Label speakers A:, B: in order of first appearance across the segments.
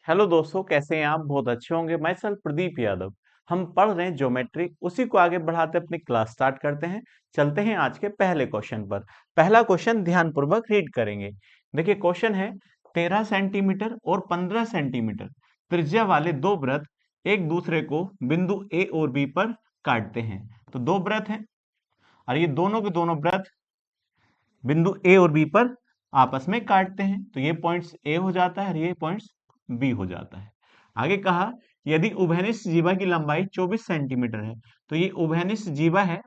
A: Hello दोस्तों, कैसे हैं आप? बहुत अच्छे होंगे। मैं सर प्रदीप यादव। हम पढ़ रहे हैं ज्योमेट्री, उसी को आगे बढ़ाते अपनी क्लास स्टार्ट करते हैं। चलते हैं आज के पहले क्वेश्चन पर। पहला क्वेश्चन ध्यानपूर्वक रीड करेंगे। देखिए क्वेश्चन है 13 सेंटीमीटर और 15 सेंटीमीटर त्रिज्या वाले दो वृत्त एक दूसरे को बिंदु ए और बी पर काटते हैं। तो दो वृत्त हैं और ये दोनों के दोनों वृत्त बिंदु ए और बी पर आपस में काटते हैं। तो ये पॉइंट्स ए हो जाता है और ये पॉइंट्स बी हो जाता है। आगे कहा यदि उभयनिष्ठ जीवा की लंबाई 24 सेंटीमीटर है, तो ये उभयनिष्ठ जीवा है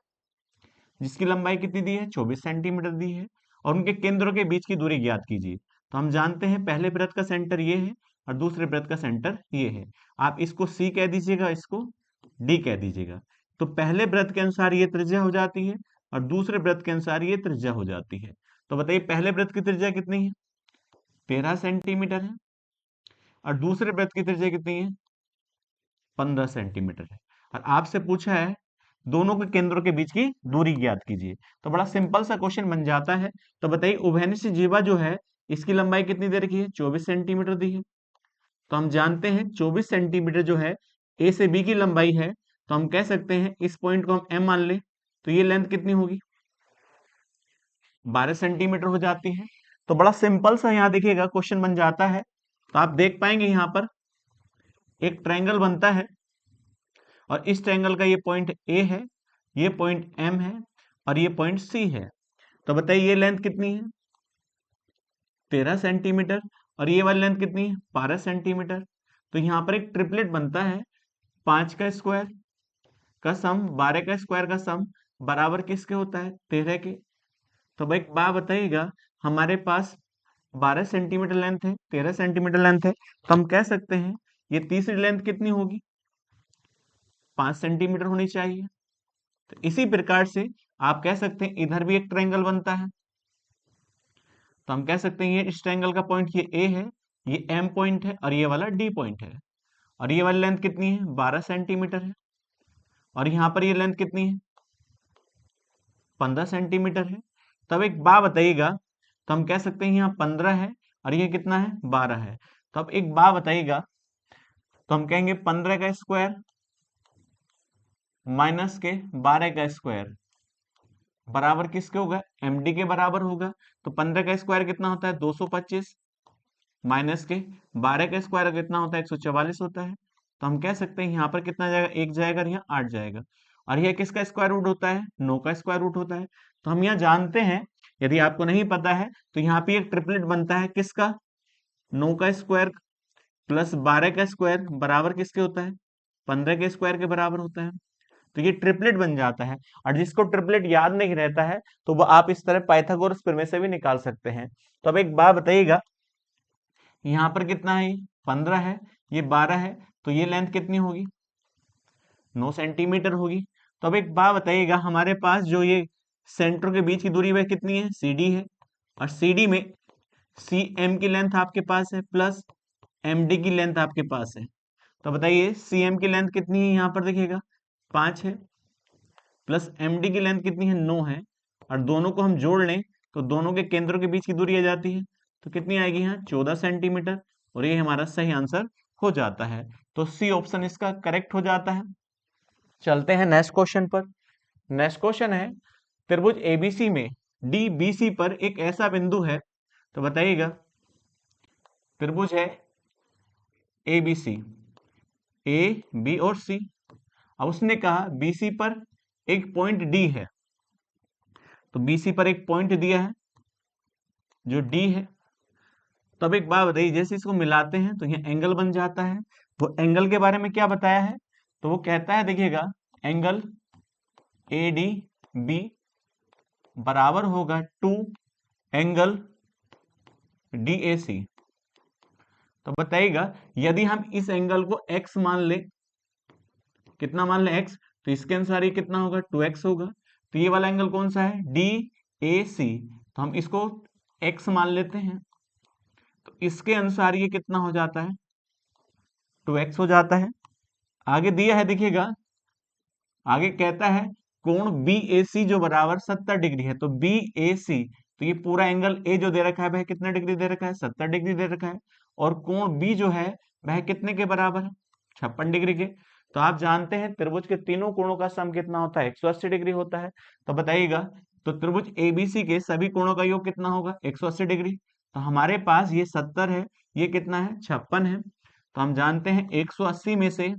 A: जिसकी लंबाई कितनी दी है? 24 सेंटीमीटर दी है। और उनके केंद्रों के बीच की दूरी ज्ञात कीजिए। तो हम जानते हैं पहले वृत्त का सेंटर ये है और दूसरे वृत्त का सेंटर ये है। आप इसको सी कह दीजिएगा, इसको डी कह दीजिएगा। तो पहले वृत्त के अनुसार ये त्रिज्या हो जाती है और दूसरे वृत्त के अनुसार ये त्रिज्या हो जाती है। तो बताइए पहले वृत्त की त्रिज्या कितनी है? 13 सेंटीमीटर है और दूसरे वृत्त की त्रिज्या कितनी है? 15 सेंटीमीटर है। और आपसे पूछा है दोनों के केंद्रों के बीच की दूरी ज्ञात कीजिए। तो बड़ा सिंपल सा क्वेश्चन बन जाता है। तो बताइए उभयनिष्ठ जीवा जो है इसकी लंबाई कितनी दे रखी है? 24 सेंटीमीटर दी है। तो हम जानते हैं 24 सेंटीमीटर जो है ए से बी की लंबाई है। तो हम कह सकते हैं इस पॉइंट को हम एम मान लें। तो ये लेंथ कितनी होगी? 12 सेंटीमीटर हो जाती है। तो बड़ा सिंपल सा यहाँ देखिएगा क्वेश्चन बन जाता है। तो आप देख पाएंगे यहाँ पर एक ट्रायंगल बनता है और इस ट्रायंगल का ये पॉइंट ए है, ये पॉइंट एम है और ये पॉइंट सी है। तो बताइए ये लेंथ कितनी है? 13 सेंटीमीटर। और ये वाली लेंथ कितनी है? 12 सेंटीमीटर। तो यहाँ पर एक ट्रिपलेट बनता है, 5 का स्क्वायर का सम 12 का स्क्वायर का सम बराबर किसके होता है? 13 के। तो भाई एक बात बताइएगा, हमारे पास 12 सेंटीमीटर लेंथ है, 13 सेंटीमीटर लेंथ है। तो हम कह सकते हैं ये तीसरी लेंथ कितनी होगी? 5 सेंटीमीटर होनी चाहिए। तो इसी प्रकार से आप कह सकते हैं इधर भी एक ट्रायंगल बनता है। तो हम कह सकते हैं ये इस ट्रायंगल का पॉइंट ये ए है, ये एम पॉइंट है और ये वाला डी पॉइंट है। और ये वाली लेंथ कितनी है? 12 सेंटीमीटर है। और यहाँ पर ये लेंथ कितनी है? 15 सेंटीमीटर है। तब एक बात बताइएगा, तो हम कह सकते हैं यहाँ 15 है और ये कितना है? 12 है। तो अब एक बात बताइएगा, तो हम कहेंगे 15 का स्क्वायर माइनस के 12 का स्क्वायर बराबर किसके होगा? एमडी के बराबर होगा। तो 15 का स्क्वायर कितना होता है? 225 माइनस के 12 का स्क्वायर कितना होता है? 144 होता है। तो हम कह सकते हैं यहाँ पर कितना जाएगा? 1 जाएगा और यहाँ 8 जाएगा। और यह किसका स्क्वायर रूट होता है? 9 का स्क्वायर रूट होता है। तो हम यहाँ जानते हैं, यदि आपको नहीं पता है तो यहाँ पे एक ट्रिपलेट बनता है किसका? 9 का स्क्वायर प्लस 12 का स्क्वायर बराबर किसके होता है? 15 के स्क्वायर के बराबर होता है। तो ये ट्रिपलेट बन जाता है। और जिसको ट्रिपलेट याद नहीं रहता है तो वो आप इस तरह पाइथागोरस प्रमेय से भी निकाल सकते हैं। तो अब एक बात बताइएगा, यहाँ पर कितना है? 15 है, ये 12 है। तो ये लेंथ कितनी होगी? 9 सेंटीमीटर होगी। तो अब एक बात बताइएगा, हमारे पास जो ये सेंटर के बीच की दूरी वह कितनी है? CD है। और CD में CM की लेंथ आपके पास है प्लस MD की लेंथ आपके पास है। तो बताइए CM की लेंथ कितनी है? यहाँ पर देखिएगा 5 है प्लस MD की लेंथ कितनी है? 9 है। और दोनों को हम जोड़ लें तो दोनों के केंद्रों के बीच की दूरी आ जाती है। तो कितनी आएगी यहाँ? 14 सेंटीमीटर। और ये हमारा सही आंसर हो जाता है। तो सी ऑप्शन इसका करेक्ट हो जाता है। चलते हैं नेक्स्ट क्वेश्चन पर। नेक्स्ट क्वेश्चन है त्रिभुज एबीसी में DBC पर एक ऐसा बिंदु है। तो बताइएगा त्रिभुज है ABC, A, B और C। अब उसने कहा BC पर एक पॉइंट D है। तो BC पर एक पॉइंट दिया है जो D है। तो अब एक बात बताइए, जैसे इसको मिलाते हैं तो यहाँ एंगल बन जाता है। वो एंगल के बारे में क्या बताया है? तो वो कहता है देखिएगा एंगल ADB बराबर होगा टू एंगल DAC। तो बताइएगा यदि हम इस एंगल को x मान ले, कितना मान ले? x। तो इसके अनुसार ये कितना होगा? 2x होगा। तो ये वाला एंगल कौन सा है? DAC। तो हम इसको x मान लेते हैं। तो इसके अनुसार ये कितना हो जाता है? 2x हो जाता है। आगे दिया है देखिएगा, आगे कहता है कोण BAC जो बराबर 70 डिग्री है। तो BAC, तो ये पूरा एंगल A जो दे रखा है वह कितना डिग्री दे रखा है? 70 डिग्री दे रखा है। और कोण B जो है वह कितने के बराबर है? 56 डिग्री के। तो आप जानते हैं त्रिभुज के तीनों कोणों का सम कितना होता है? 180 डिग्री होता है। तो बताइएगा, तो त्रिभुज एबीसी के सभी कोणों का योग कितना होगा? 180 डिग्री। तो हमारे पास ये 70 है, ये कितना है? 56 है। तो हम जानते हैं 180 में से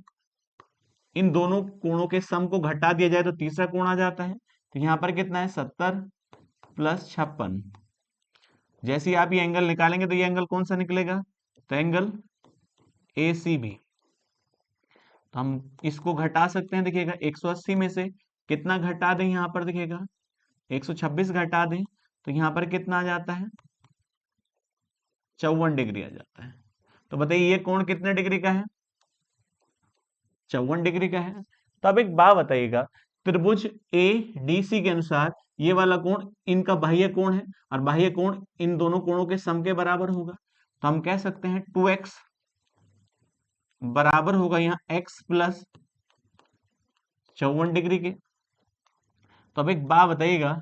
A: इन दोनों कोणों के सम को घटा दिया जाए तो तीसरा कोण आ जाता है। तो यहाँ पर कितना है? 70 प्लस 56। जैसे ही आप ये एंगल निकालेंगे तो ये एंगल कौन सा निकलेगा? तो एंगल ACB। तो हम इसको घटा सकते हैं। देखिएगा 180 में से कितना घटा दें? यहाँ पर देखिएगा 126 घटा दें तो यहाँ पर कितना आ जाता है? 54 डिग्री आ जाता है। तो बताइए ये कोण कितने डिग्री का है? 54 डिग्री का है। तो अब एक बात बताइएगा, त्रिभुज ADC के अनुसार ये वाला कोण इनका बाह्य कोण है और बाह्य कोण इन दोनों कोणों के सम के बराबर होगा। तो हम कह सकते हैं 2x बराबर होगा यहाँ x प्लस 54 डिग्री के। तो अब एक बात बताइएगा,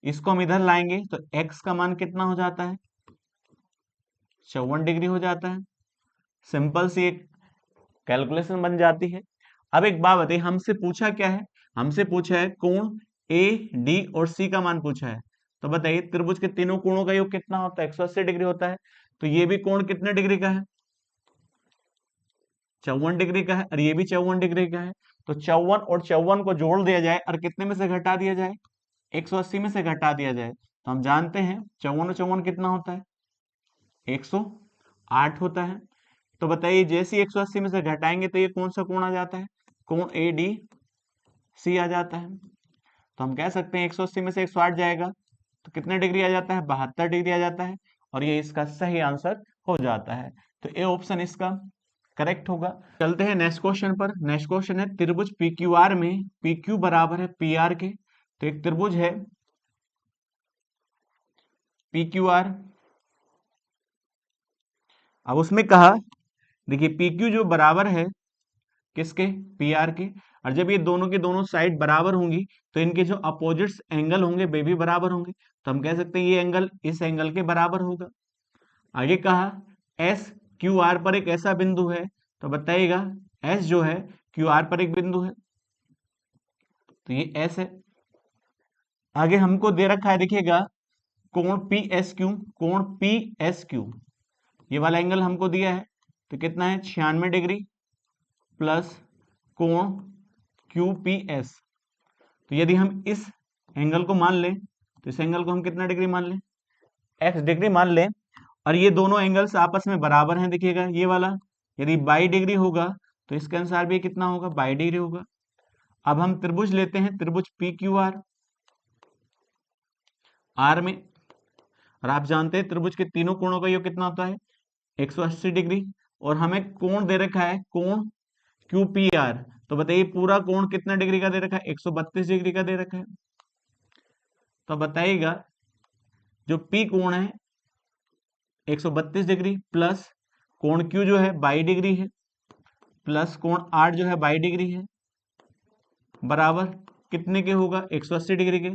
A: इसको हम इधर लाएंगे तो x का मान कितना हो जाता है? 54 डिग्री हो जाता है। सिंपल सी एक कैलकुलेशन बन जाती है। अब एक बात बताइए, हमसे पूछा क्या है? हमसे पूछा है कोण ए डी और सी का मान पूछा है। तो बताइए त्रिभुज के तीनों कोणों का योग कितना होता है? 180 डिग्री होता है। तो ये भी कोण कितने डिग्री का है? 54 डिग्री का है और ये भी 54 डिग्री का है। तो 54 और 54 को जोड़ दिया जाए और कितने में से घटा दिया जाए? 180 में से घटा दिया जाए तो हम जानते हैं 54 और 54 कितना होता है? 108 होता है। तो बताइए जैसे ही 180 में से घटाएंगे तो ये कौन सा कोण आ जाता है? कोण ADC आ जाता है। तो हम कह सकते हैं 180 में से 108 जाएगा तो कितने डिग्री आ जाता है? 72 डिग्री आ जाता है और ये इसका सही आंसर हो जाता है। तो ए ऑप्शन इसका करेक्ट होगा। चलते हैं नेक्स्ट क्वेश्चन पर। नेक्स्ट क्वेश्चन है त्रिभुज PQR में PQ बराबर है PR के। तो एक त्रिभुज है PQR, अब उसमें कहा देखिए PQ जो बराबर है किसके? PR के। और जब ये दोनों के दोनों साइड बराबर होंगी तो इनके जो अपोजिट्स एंगल होंगे वे भी बराबर होंगे। तो हम कह सकते हैं ये एंगल इस एंगल के बराबर होगा। आगे कहा एस क्यू आर पर एक ऐसा बिंदु है। तो बताइएगा एस जो है क्यू आर पर एक बिंदु है, तो ये एस है। आगे हमको दे रखा है देखिएगा कोण पी एस क्यू, कोण पी एस क्यू ये वाला एंगल हमको दिया है। तो कितना है? 96 डिग्री प्लस कोण QPS। तो यदि हम इस एंगल को मान लें तो इस एंगल को हम कितना डिग्री मान लें? x डिग्री मान लें। और ये दोनों एंगल्स आपस में बराबर हैं। देखिएगा ये वाला यदि 22 डिग्री होगा तो इसके अनुसार भी कितना होगा? 22 डिग्री होगा। अब हम त्रिभुज लेते हैं, त्रिभुज PQR R में, और आप जानते हैं त्रिभुज के तीनों कोणों का योग कितना होता है? 180 डिग्री। और हमें कोण दे रखा है कोण QPR। तो बताइए पूरा कोण कितना डिग्री का दे रखा है? 132 डिग्री का दे रखा है। तो बताइएगा जो P कोण है 132 डिग्री प्लस कोण Q जो है 22 डिग्री है प्लस कोण R जो है 22 डिग्री है बराबर कितने के होगा? 180 डिग्री के।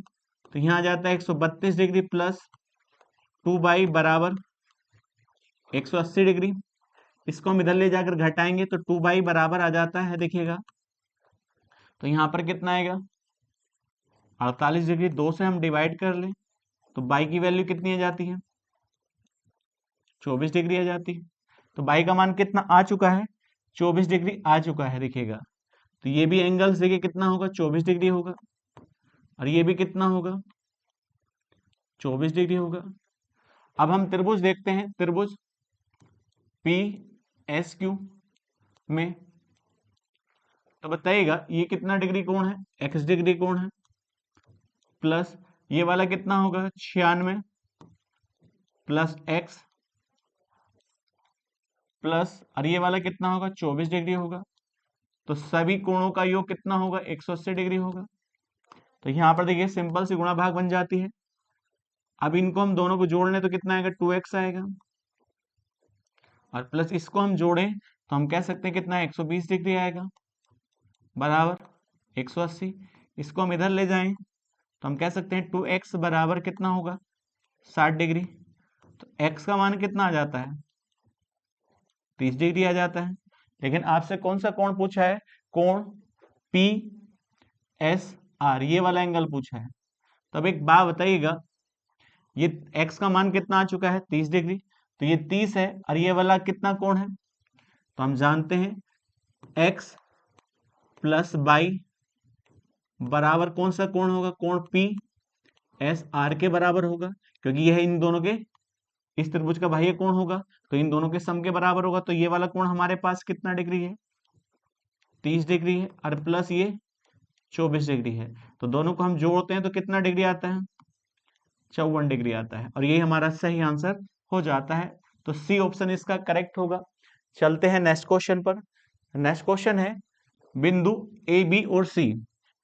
A: तो यहाँ आ जाता है 132 डिग्री प्लस 2 बराबर 180 डिग्री। इसको हम इधर ले जाकर घटाएंगे तो 2 बराबर आ जाता है। देखिएगा तो यहाँ पर कितना आएगा? 48 डिग्री। 2 से हम डिवाइड कर लें तो बाई की वैल्यू कितनी आ जाती है? 24 डिग्री आ जाती है। तो बाई का मान कितना आ चुका है? 24 डिग्री आ चुका है। देखिएगा तो ये भी एंगल्स देखिए कितना होगा? 24 डिग्री होगा और ये भी कितना होगा? 24 डिग्री होगा। अब हम त्रिभुज देखते हैं, त्रिभुज PSQ में। तो बताइएगा ये कितना डिग्री कोण है? x डिग्री कोण है प्लस ये वाला कितना होगा? 96 प्लस x प्लस और ये वाला कितना होगा? 24 डिग्री होगा। तो सभी कोणों का योग कितना होगा? 180 डिग्री होगा। तो यहाँ पर देखिए सिंपल सी गुणा भाग बन जाती है। अब इनको हम दोनों को जोड़ लें तो कितना आएगा? 2x आएगा और प्लस इसको हम जोड़ें तो हम कह सकते हैं कितना है? 120 डिग्री आएगा बराबर 180। इसको हम इधर ले जाएं तो हम कह सकते हैं 2x बराबर कितना होगा? 60 डिग्री। तो x का मान कितना आ जाता है? 30 डिग्री आ जाता है। लेकिन आपसे कौन सा कोण पूछा है? कोण पी एस आर, ये वाला एंगल पूछा है। तब एक बात बताइएगा, ये x का मान कितना आ चुका है? 30 डिग्री। तो ये 30 है और ये वाला कितना कोण है? तो हम जानते हैं x प्लस बाई बराबर कौन सा कोण होगा? कोण पी एस आर के बराबर होगा, क्योंकि यह इन दोनों के, इस त्रिभुज का बाह्य कोण होगा, तो इन दोनों के सम के बराबर होगा। तो ये वाला कोण हमारे पास कितना डिग्री है? 30 डिग्री है, और प्लस ये 24 डिग्री है। तो दोनों को हम जोड़ते हैं तो कितना डिग्री आता है? 54 डिग्री आता है, और यही हमारा सही आंसर हो जाता है। तो सी ऑप्शन इसका करेक्ट होगा। चलते हैं नेक्स्ट क्वेश्चन पर। नेक्स्ट क्वेश्चन है, बिंदु ए बी और सी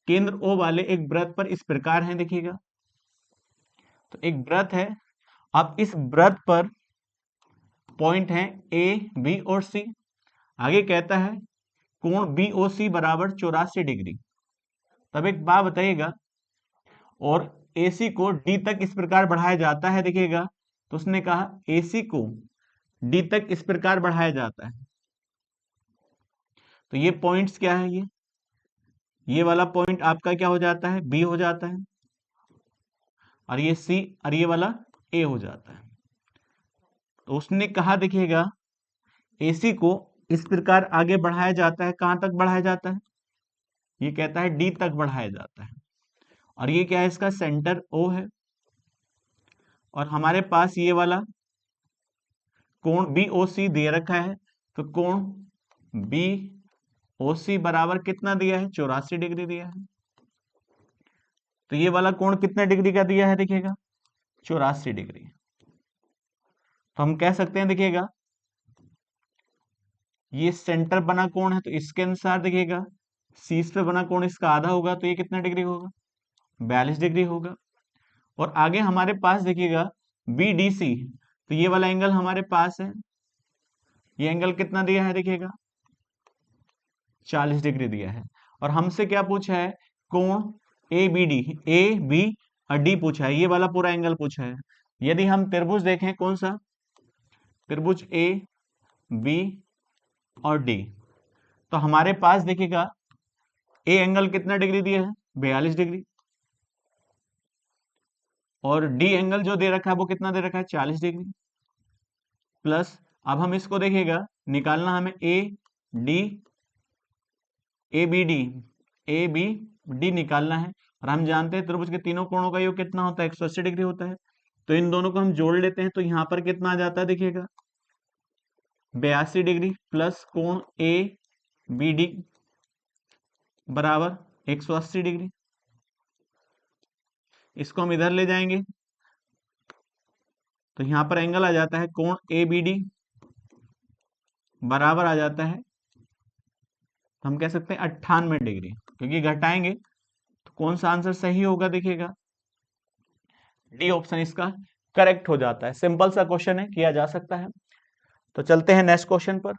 A: केंद्र ओ वाले एक वृत्त पर इस प्रकार हैं, देखिएगा। तो एक वृत्त है, अब इस वृत्त पर पॉइंट है ए बी और सी। आगे कहता है कोण बी ओ सी बराबर 84 डिग्री। तब एक बात बताइएगा, और AC को D तक इस प्रकार बढ़ाया जाता है, देखिएगा। तो उसने कहा AC को D तक इस प्रकार बढ़ाया जाता है। तो ये पॉइंट्स क्या है? ये वाला पॉइंट आपका क्या हो जाता है? B हो जाता है, और ये C और ये वाला A हो जाता है। तो उसने कहा, देखिएगा, AC को इस प्रकार आगे बढ़ाया जाता है। कहां तक बढ़ाया जाता है? ये कहता है D तक बढ़ाया जाता है, और ये क्या है? इसका सेंटर O है, और हमारे पास ये वाला कोण BOC दे रखा है। तो कोण BOC बराबर कितना दिया है? 84 डिग्री दिया है। तो ये वाला कोण कितने डिग्री का दिया है? देखिएगा 84 डिग्री। तो हम कह सकते हैं, देखिएगा, ये सेंटर बना कोण है, तो इसके अनुसार देखिएगा शीर्ष पे बना कोण इसका आधा होगा, तो ये कितना डिग्री होगा? 42 डिग्री होगा। और आगे हमारे पास देखिएगा BDC, तो ये वाला एंगल हमारे पास है। ये एंगल कितना दिया है? देखिएगा 40 डिग्री दिया है। और हमसे क्या पूछा है? कोण ABD, ए बी और डी पूछा है, ये वाला पूरा एंगल पूछा है। यदि हम त्रिभुज देखें, कौन सा? त्रिभुज ए बी और डी, तो हमारे पास देखिएगा ए एंगल कितना डिग्री दिया है? 42 डिग्री। और डी एंगल जो दे रखा है वो कितना दे रखा है? 40 डिग्री। प्लस अब हम इसको देखिएगा, निकालना हमें ए बी डी निकालना है। और हम जानते हैं त्रिभुज के तीनों कोणों का योग कितना होता है? 180 डिग्री होता है। तो इन दोनों को हम जोड़ लेते हैं, तो यहाँ पर कितना आ जाता है? देखिएगा 82 डिग्री प्लस कोण ABD बराबर 180 डिग्री। इसको हम इधर ले जाएंगे, तो यहाँ पर एंगल आ जाता है कोण ABD बराबर आ जाता है, हम कह सकते हैं 98 डिग्री। क्योंकि घटाएंगे तो कौन सा आंसर सही होगा? देखिएगा डी ऑप्शन इसका करेक्ट हो जाता है। सिंपल सा क्वेश्चन है, किया जा सकता है। तो चलते हैं नेक्स्ट क्वेश्चन पर।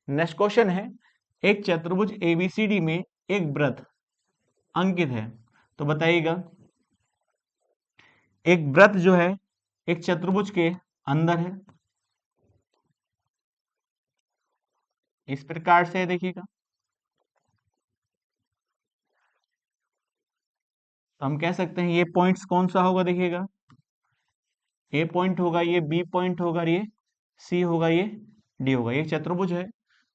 A: नेक्स्ट क्वेश्चन है, एक चतुर्भुज ABCD में एक वृत्त अंकित है। तो बताइएगा, एक वृत्त जो है एक चतुर्भुज के अंदर है, इस प्रकार से देखिएगा। तो हम कह सकते हैं ये पॉइंट्स कौन सा होगा? देखिएगा ए पॉइंट होगा, ये बी पॉइंट होगा, ये सी होगा, ये डी होगा। ये चतुर्भुज है।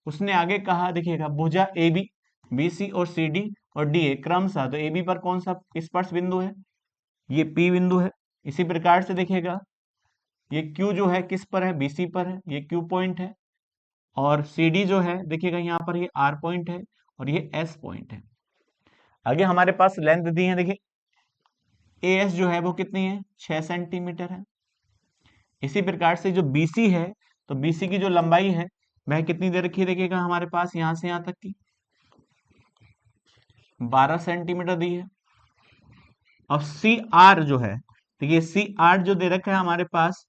A: उसने आगे कहा, देखिएगा, भुजा ए बी, बी सी और सी डी और डी ए क्रमशः। तो ए बी पर कौन सा स्पर्श बिंदु है? ये पी बिंदु है। इसी प्रकार से देखिएगा ये क्यू जो है किस पर है? BC पर है, ये क्यू पॉइंट है। और सी डी जो है, देखिएगा यहाँ पर ये आर पॉइंट है, और ये एस पॉइंट है। आगे हमारे पास लेंथ दी है, देखिए AS जो है वो कितनी है? 6 सेंटीमीटर है। इसी प्रकार से जो BC है, तो BC की जो लंबाई है वह कितनी दे रखी है? देखिएगा हमारे पास यहां से यहां तक की 12 सेंटीमीटर दी है। अब CR जो है, तो ये CR जो दे रखा है हमारे पास,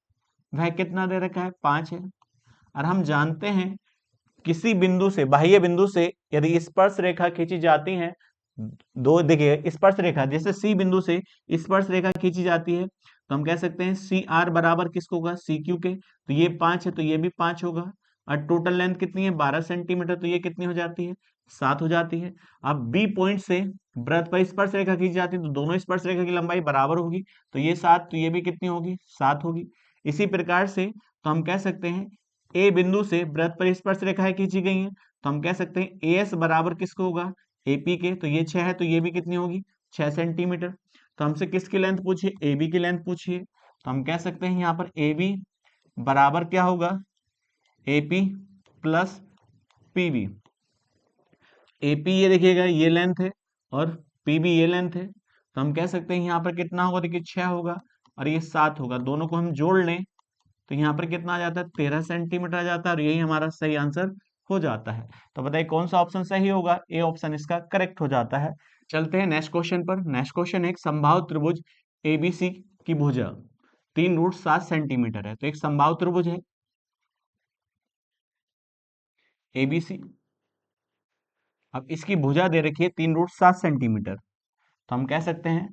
A: वह कितना दे रखा है? 5 है। और हम जानते हैं किसी बिंदु से, बाह्य बिंदु से यदि स्पर्श रेखा खींची जाती है, दो, देखिए स्पर्श रेखा, जैसे C बिंदु से स्पर्श रेखा खींची जाती है, तो हम कह सकते हैं CR बराबर किसको होगा? CQ के। तो ये 5 है, तो ये भी 5 होगा। और टोटल लेंथ कितनी है 12 सेंटीमीटर, तो ये कितनी हो जाती है 7 हो जाती है। अब बी पॉइंट से वृत्त पर स्पर्श रेखा खींची जाती है, तो दोनों स्पर्श रेखा की लंबाई बराबर होगी, तो ये 7, तो ये भी कितनी होगी 7 होगी। इसी प्रकार से तो हम कह सकते हैं ए बिंदु से वृत्त पर स्पर्श रेखाएं खींची गई हैं, तो हम कह सकते हैं ए एस बराबर किसको होगा एपी के, तो ये 6 है, तो ये भी कितनी होगी 6 सेंटीमीटर। तो हमसे किसकी लेंथ पूछिए ए बी की लेंथ पूछिए, तो हम कह सकते हैं यहाँ पर ए बी बराबर क्या होगा एपी प्लस पीबी। एपी ये देखिएगा ये लेंथ है और पीबी ये लेंथ है, तो हम कह सकते हैं यहाँ पर कितना होगा, देखिए 6 होगा और ये 7 होगा, दोनों को हम जोड़ लें तो यहाँ पर कितना आ जाता है 13 सेंटीमीटर आ जाता है, और यही हमारा सही आंसर हो जाता है। तो बताइए कौन सा ऑप्शन सही होगा, ए ऑप्शन इसका करेक्ट हो जाता है। चलते हैं नेक्स्ट क्वेश्चन पर। नेक्स्ट क्वेश्चन एक समबाहु त्रिभुज एबीसी की भुजा 3√7 सेंटीमीटर है। तो एक समबाहु त्रिभुज है एबीसी, अब इसकी भुजा दे रखी है 3√7 सेंटीमीटर, तो हम कह सकते हैं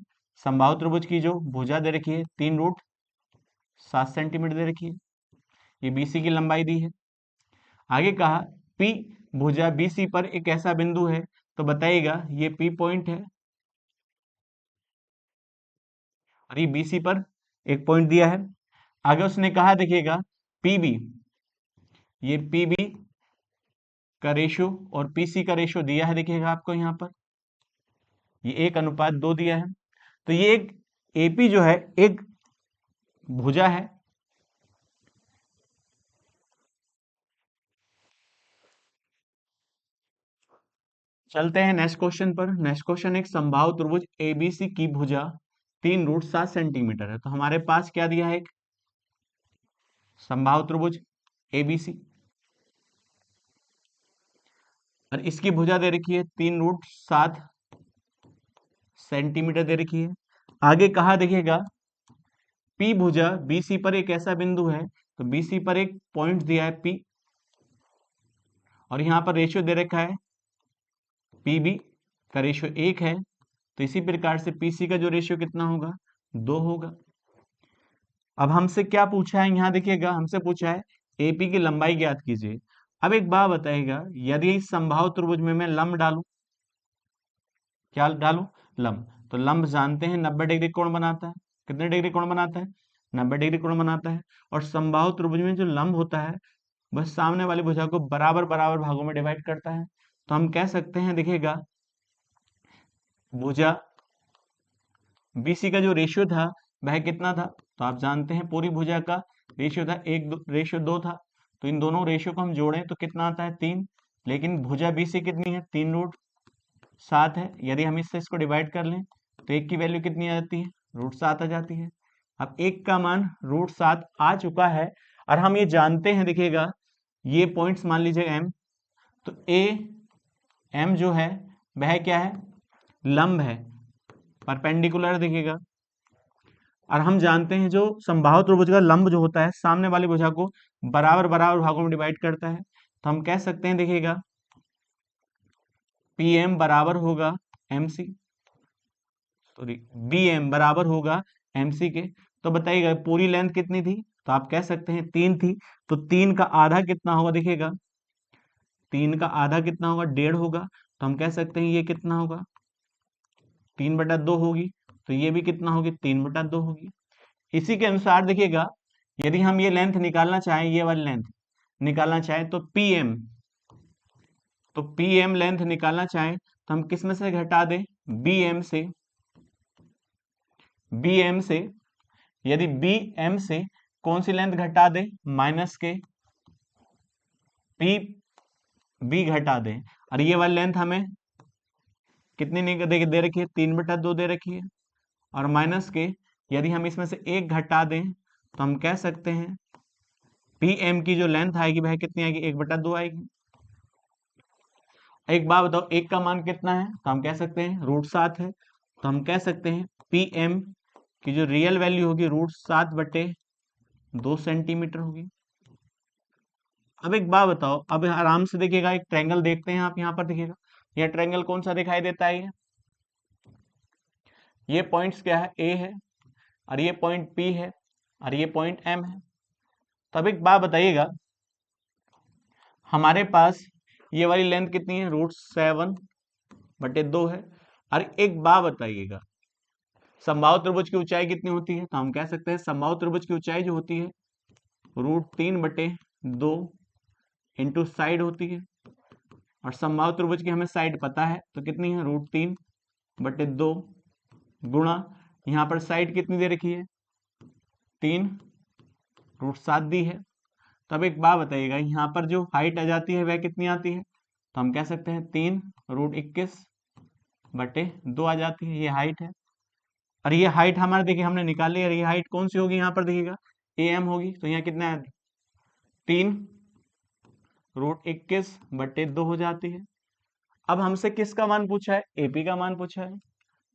A: समबाहु त्रिभुज की जो भुजा दे रखी है 3√7 सेंटीमीटर दे रखी है, ये बीसी की लंबाई दी है। आगे कहा पी भुजा बीसी पर एक ऐसा बिंदु है, तो बताइएगा ये पी पॉइंट है और ये बीसी पर एक पॉइंट दिया है। आगे उसने कहा देखिएगा पीबी, ये पीबी का रेशियो और पीसी का रेशियो दिया है, देखिएगा आपको यहाँ पर ये 1:2 दिया है। तो ये एक एपी जो है एक भुजा है, चलते हैं नेक्स्ट क्वेश्चन पर। नेक्स्ट क्वेश्चन एक समबाहु त्रिभुज एबीसी की भुजा 3√7 सेंटीमीटर है। तो हमारे पास क्या दिया है, एक समबाहु त्रिभुज एबीसी और इसकी भुजा दे रखी है 3√7 सेंटीमीटर दे रखी है। आगे कहा देखिएगा पी भुजा बीसी पर एक ऐसा बिंदु है, तो बीसी पर एक पॉइंट दिया है पी और यहाँ पर रेशियो दे रखा है पीबी का रेशियो 1 है, तो इसी प्रकार से पीसी का जो रेशियो कितना होगा 2 होगा। अब हमसे क्या पूछा है, यहाँ देखिएगा हमसे पूछा है एपी की लंबाई ज्ञात कीजिए। अब एक बात बताइएगा, यदि इस समबाहु त्रिभुज में मैं लंब डालूं, क्या डालूं लंब, तो लंब जानते हैं 90 डिग्री कोण बनाता है। कितने डिग्री कोण बनाता है 90 डिग्री कोण बनाता है। और समबाहु त्रिभुज में जो लंब होता है वह सामने वाली भुजा को बराबर बराबर भागों में डिवाइड करता है। तो हम कह सकते हैं देखिएगा भुजा बीसी का जो रेशियो था वह कितना था, तो आप जानते हैं पूरी भुजा का रेशियो था रेशियो 2 था, तो इन दोनों रेशियो को हम जोड़ें तो कितना आता है 3। लेकिन भुजा बीसी कितनी है 3√7 है, यदि हम इससे इसको डिवाइड कर लें तो एक की वैल्यू कितनी आ जाती है √7 आ जाती है। अब एक का मान √7 आ चुका है और हम ये जानते हैं देखिएगा ये पॉइंट्स मान लीजिए एम, तो ए एम जो है वह क्या है लंब है परपेंडिकुलर देखिएगा, और हम जानते हैं जो समबाहु त्रिभुज का लंब जो होता है सामने वाली भुजा को बराबर बराबर भागों में डिवाइड करता है। तो हम कह सकते हैं देखिएगा पी एम बराबर होगा M C, sorry B M बराबर होगा एम सी के। तो बताइएगा पूरी लेंथ कितनी थी, तो आप कह सकते हैं 3 थी, तो 3 का आधा कितना होगा देखिएगा 3 का आधा कितना होगा 1.5 होगा, तो हम कह सकते हैं ये कितना होगा 3/2 होगी, तो ये भी कितना होगी 3/2 होगी। इसी के अनुसार देखिएगा यदि हम ये लेंथ निकालना चाहें, ये वाली लेंथ निकालना चाहें तो पीएम लेंथ निकालना चाहें तो हम किस में से घटा दें बीएम से यदि बीएम से कौन सी लेंथ घटा दें माइनस के पी बी घटा दें, और ये वाली लेंथ हमें कितनी दे रखी है 3/2 दे रखी है, और माइनस के यदि हम इसमें से एक घटा दें तो हम कह सकते हैं पी एम की जो लेंथ आएगी वह कितनी आएगी 1/2 आएगी। एक बात बताओ एक का मान कितना है, तो हम कह सकते हैं √7 है, तो हम कह सकते हैं पी एम की जो रियल वैल्यू होगी √7/2 सेंटीमीटर होगी। अब एक बात बताओ, अब आराम से देखिएगा एक ट्रायंगल देखते हैं आप यहाँ पर देखिएगा यह ट्रायंगल कौन सा दिखाई देता है, ये पॉइंट्स क्या है ए है और ये पॉइंट पी है और ये पॉइंट एम है। तो अब एक बात बताइएगा हमारे पास ये वाली लेंथ कितनी है, √7/2 है। और एक बात बताइएगा, समबाहु त्रिभुज की ऊंचाई कितनी होती है, तो हम कह सकते हैं समबाहु त्रिभुज की ऊंचाई जो होती है √3/2 इंटू साइड होती है। और समबाहु त्रिभुज की हमें साइड पता है, तो कितनी है, √3/2 गुणा, यहाँ पर साइड कितनी दे रखी है, 3√7 दी है। तब एक बात बताइएगा, यहाँ पर जो हाइट आ जाती है वह कितनी आती है, तो हम कह सकते हैं 3√21/2 आ जाती है, ये हाइट है। और ये हाइट हमारे देखिए हमने निकाली है, ये हाइट कौन सी होगी, यहाँ पर देखिएगा AM होगी। तो यहाँ कितना है, 3√21/2 हो जाती है। अब हमसे किसका मान पूछा है, AP का मान पूछा है।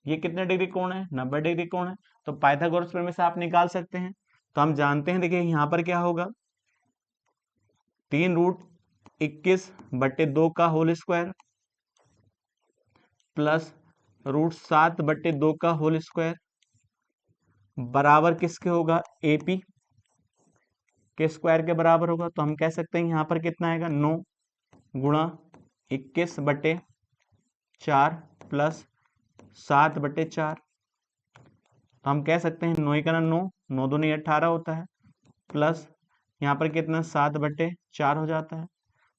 A: ये कितने डिग्री कोण है, 90 डिग्री कोण है। तो पाइथागोरस प्रमेय से आप निकाल सकते हैं। तो हम जानते हैं, देखिए यहाँ पर क्या होगा, 3√21/2 का होल स्क्वायर प्लस √7/2 का होल स्क्वायर बराबर किसके होगा, AP के स्क्वायर के बराबर होगा। तो हम कह सकते हैं यहाँ पर कितना आएगा, 9 गुणा 21/4 प्लस 7/4। तो हम कह सकते हैं 9 का 9, 9 दूनी 18 होता है, प्लस यहाँ पर कितना 7/4 हो जाता है।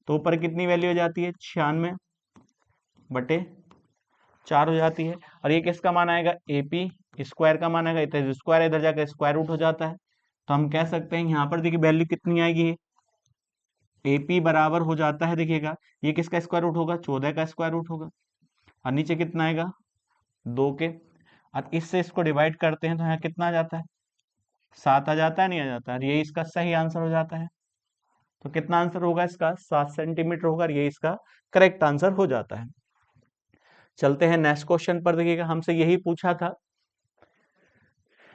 A: तो ऊपर कितनी वैल्यू हो जाती है, 96/4 हो जाती है। और ये किसका मान आएगा, AP स्क्वायर का मान आएगा। इधर स्क्वायर इधर जाकर स्क्वायर रूट हो जाता है। तो हम कह सकते हैं यहाँ पर देखिए वैल्यू कितनी आएगी, AP बराबर हो जाता है, देखिएगा ये किसका स्क्वायर रूट होगा, 14 का स्क्वायर रूट होगा। और नीचे कितना आएगा, 2 के। और इससे इसको डिवाइड करते हैं तो यहाँ कितना आ जाता है, 7 आ जाता है, नहीं आ जाता है। ये इसका सही आंसर हो जाता है। तो कितना आंसर होगा इसका, 7 सेंटीमीटर होगा। ये इसका करेक्ट आंसर हो जाता है। चलते हैं नेक्स्ट क्वेश्चन पर, देखिएगा हमसे यही पूछा था।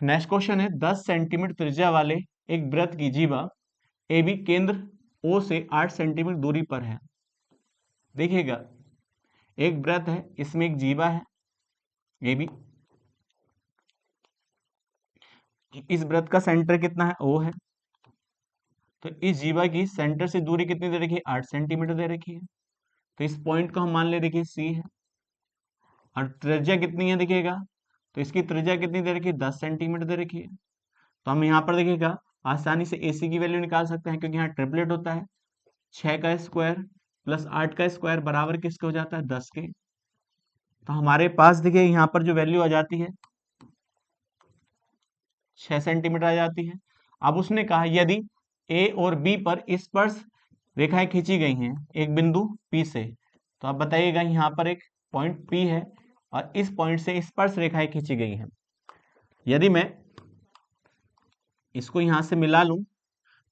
A: नेक्स्ट क्वेश्चन है, 10 सेंटीमीटर त्रिज्या वाले एक वृत्त की जीवा AB केंद्र O से 8 सेंटीमीटर दूरी पर है। देखिएगा एक वृत्त है, इसमें एक जीवा है AB, इस वृत्त का सेंटर कितना है, O है। तो इस जीवा की सेंटर से दूरी कितनी दे रखी है, 8 सेंटीमीटर दे रखी है। तो इस पॉइंट को हम मान ले, देखिए C है। और त्रिज्या कितनी है, देखिएगा तो इसकी त्रिज्या कितनी दे रखी है, 10 सेंटीमीटर दे रखी है। तो हम यहाँ पर देखिएगा आसानी से AC की वैल्यू निकाल सकते हैं, क्योंकि यहाँ ट्रिपलेट होता है। 6 का स्क्वायर प्लस 8 का स्क्वायर बराबर किसके हो जाता है, 10 के। तो हमारे पास देखिए यहाँ पर जो वैल्यू आ जाती है 6 सेंटीमीटर आ जाती है। अब उसने कहा यदि A और B पर स्पर्श रेखाएं खींची गई हैं एक बिंदु P से, तो आप बताइएगा यहाँ पर एक पॉइंट P है और इस पॉइंट से स्पर्श रेखाएं खींची गई हैं। यदि मैं इसको यहां से मिला लूं,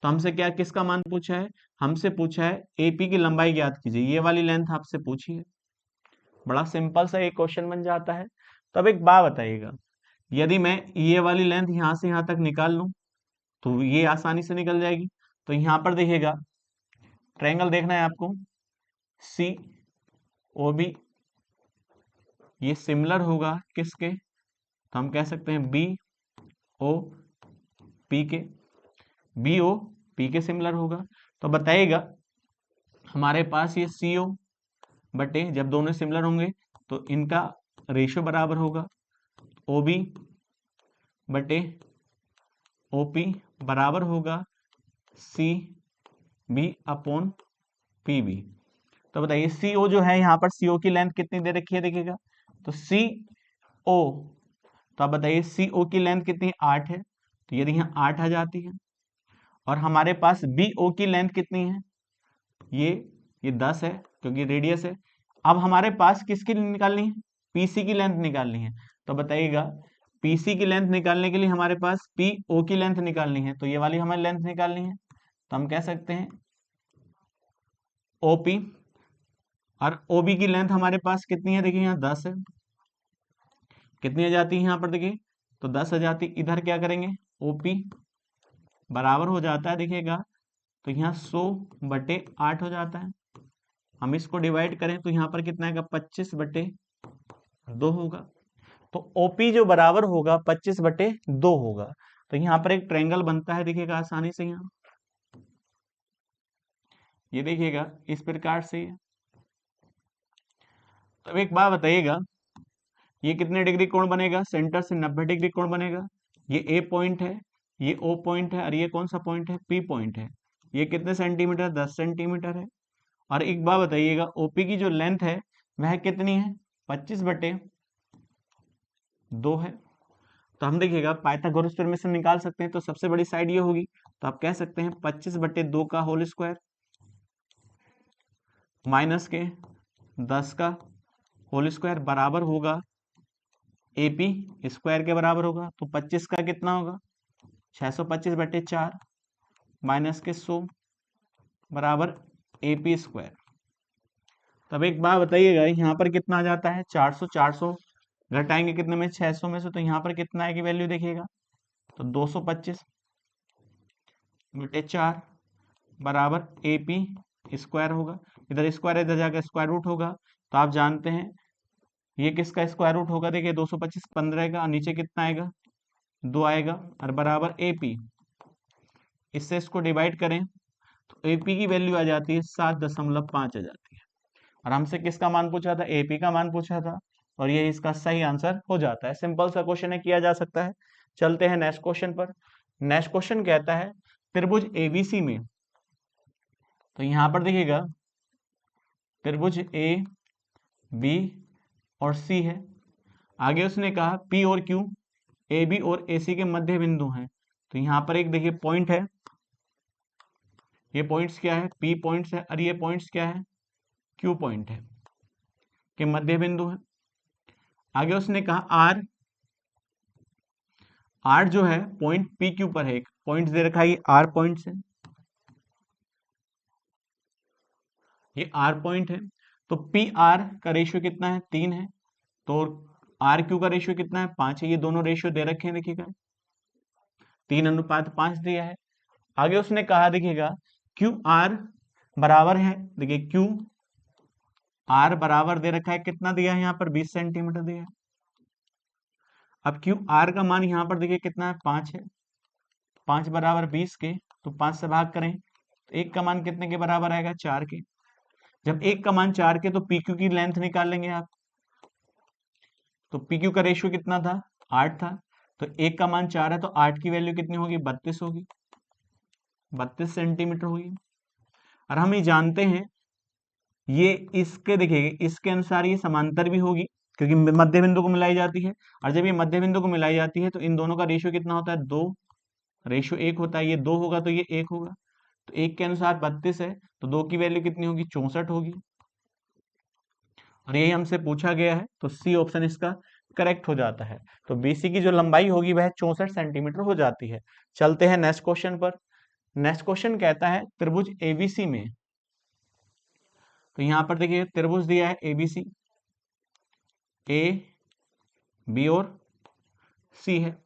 A: तो हमसे क्या किसका मान पूछा है, हमसे पूछा है AP की लंबाई ज्ञात कीजिए। ये वाली लेंथ आपसे पूछी है। बड़ा सिंपल सा एक क्वेश्चन बन जाता है। तब एक बात बताइएगा, यदि मैं ये वाली लेंथ यहां से यहां तक निकाल लूं, तो ये आसानी से निकल जाएगी। तो यहाँ पर देखिएगा ट्रायंगल देखना है आपको, COB, ये सिमिलर होगा किसके, तो हम कह सकते हैं BOP के, BOP के सिमिलर होगा। तो बताइएगा हमारे पास ये CO बटे, जब दोनों सिमिलर होंगे तो इनका रेशियो बराबर होगा, OB बटे OP बराबर होगा CB/PB। तो बताइए CO जो है, यहाँ पर CO की लेंथ कितनी दे रखी है, देखिएगा तो CO, तो आप बताइए CO की लेंथ कितनी, 8 है। तो यदि यहाँ 8 आ जाती है, और हमारे पास BO की लेंथ कितनी है, ये 10 है क्योंकि रेडियस है। अब हमारे पास किसकी निकालनी है, PC की लेंथ निकालनी है। तो बताइएगा PC की लेंथ निकालने के लिए हमारे पास PO की लेंथ निकालनी है, तो ये वाली हमें लेंथ निकालनी है। तो हम कह सकते हैं OP, और OB की लेंथ हमारे पास कितनी है, देखिए यहाँ 10 है। कितनी आ जाती है यहाँ पर, देखिए तो 10 आ जाती। इधर क्या करेंगे, OP बराबर हो जाता है, देखिएगा तो यहाँ 100/8 हो जाता है। हम इसको डिवाइड करें तो यहाँ पर कितना आएगा, 25/2 होगा। तो OP जो बराबर होगा 25/2 होगा। तो यहाँ पर एक ट्रायंगल बनता है, देखिएगा आसानी से। ये देखिएगा इस प्रकार से। तो एक बात बताइएगा, ये कितने डिग्री कोण बनेगा? सेंटर से 90 डिग्री कोण बनेगा। ये ए पॉइंट है, ये ओ पॉइंट है, और ये कौन सा पॉइंट है? पी पॉइंट है। ये कितने सेंटीमीटर? 10 सेंटीमीटर है। और एक बात बताइएगा, ओपी की जो लेंथ है वह कितनी है? 25/2 है। तो हम देखिएगा पाइथागोरस थ्योरम से निकाल सकते हैं, तो सबसे बड़ी साइड ये होगी, तो आप कह सकते हैं 25/2 का होल स्क्वायर माइनस के 10 का होल स्क्वायर बराबर होगा एपी स्क्वायर के बराबर होगा। तो 25 का कितना होगा? 625/4 माइनस के 100 बराबर एपी स्क्वायर। तब एक बात बताइएगा, यहाँ पर कितना आ जाता है? 400, 400 घटाएंगे कितने में? 600 में से, तो यहाँ पर कितना आएगी वैल्यू देखिएगा, तो 225/4 बराबर एपी स्क्वायर होगा। इधर स्क्वायर इधर जाकर स्क्वायर रूट होगा, तो आप जानते हैं ये किसका स्क्वायर रूट होगा? देखिए 225 15 का, और नीचे कितना आएगा? 2 आएगा, और बराबर एपी। इससे इसको डिवाइड करें तो एपी की वैल्यू आ जाती है 7.5 आ जाती है। और हमसे किसका मान पूछा था? एपी का मान पूछा था, और ये इसका सही आंसर हो जाता है। सिंपल सा क्वेश्चन है, किया जा सकता है। चलते हैं नेक्स्ट क्वेश्चन पर। नेक्स्ट क्वेश्चन कहता है त्रिभुज एबीसी में, तो यहां पर देखिएगा त्रिभुज ए बी और सी है। आगे उसने कहा पी और क्यू ए बी और ए सी के मध्य बिंदु हैं। तो यहाँ पर एक देखिए पॉइंट है, ये पॉइंट्स क्या है? पी पॉइंट्स है, और ये पॉइंट्स क्या है? क्यू पॉइंट है, के मध्य बिंदु है। आगे उसने कहा आर, आर जो है पॉइंट पी क्यू पर है, एक पॉइंट दे रखा है, ये आर पॉइंट है, ये आर पॉइंट है। तो पी आर का रेशियो कितना है? 3 है। तो आर क्यू का रेशियो कितना है? 5 है। ये दोनों रेशियो दे रखे हैं, देखिएगा 3:5 दिया है। आगे उसने कहा देखिएगा क्यू आर बराबर है, देखिए क्यू आर बराबर दे रखा है, कितना दिया है यहाँ पर? 20 सेंटीमीटर दिया है। अब क्यू आर का मान यहाँ पर देखिए कितना है? 5 है। 5 बराबर 20 के, तो 5 से भाग करें तो एक का मान कितने के बराबर आएगा? 4 के। जब एक का मान 4 के, तो पी क्यू की लेंथ निकाल लेंगे आप। तो पी क्यू का रेशियो कितना था? 8 था। तो एक का मान 4 है, तो 8 की वैल्यू कितनी होगी? 32 होगी, 32 सेंटीमीटर होगी। और हम ये जानते हैं ये इसके देखिए इसके अनुसार ये समांतर भी होगी, क्योंकि मध्य बिंदु को मिलाई जाती है। और जब ये मध्य बिंदु को मिलाई जाती है, तो इन दोनों का रेशियो कितना होता है? 2 रेशियो 1 होता है। ये 2 होगा तो ये 1 होगा। तो 1 के अनुसार 32 है, तो 2 की वैल्यू कितनी होगी? 64 होगी। और यही हमसे पूछा गया है, तो सी ऑप्शन इसका करेक्ट हो जाता है। तो बीसी की जो लंबाई होगी वह 64 सेंटीमीटर हो जाती है। चलते हैं नेक्स्ट क्वेश्चन पर। नेक्स्ट क्वेश्चन कहता है त्रिभुज एबीसी में, तो यहां पर देखिए त्रिभुज दिया है एबीसी, ए बी और सी है।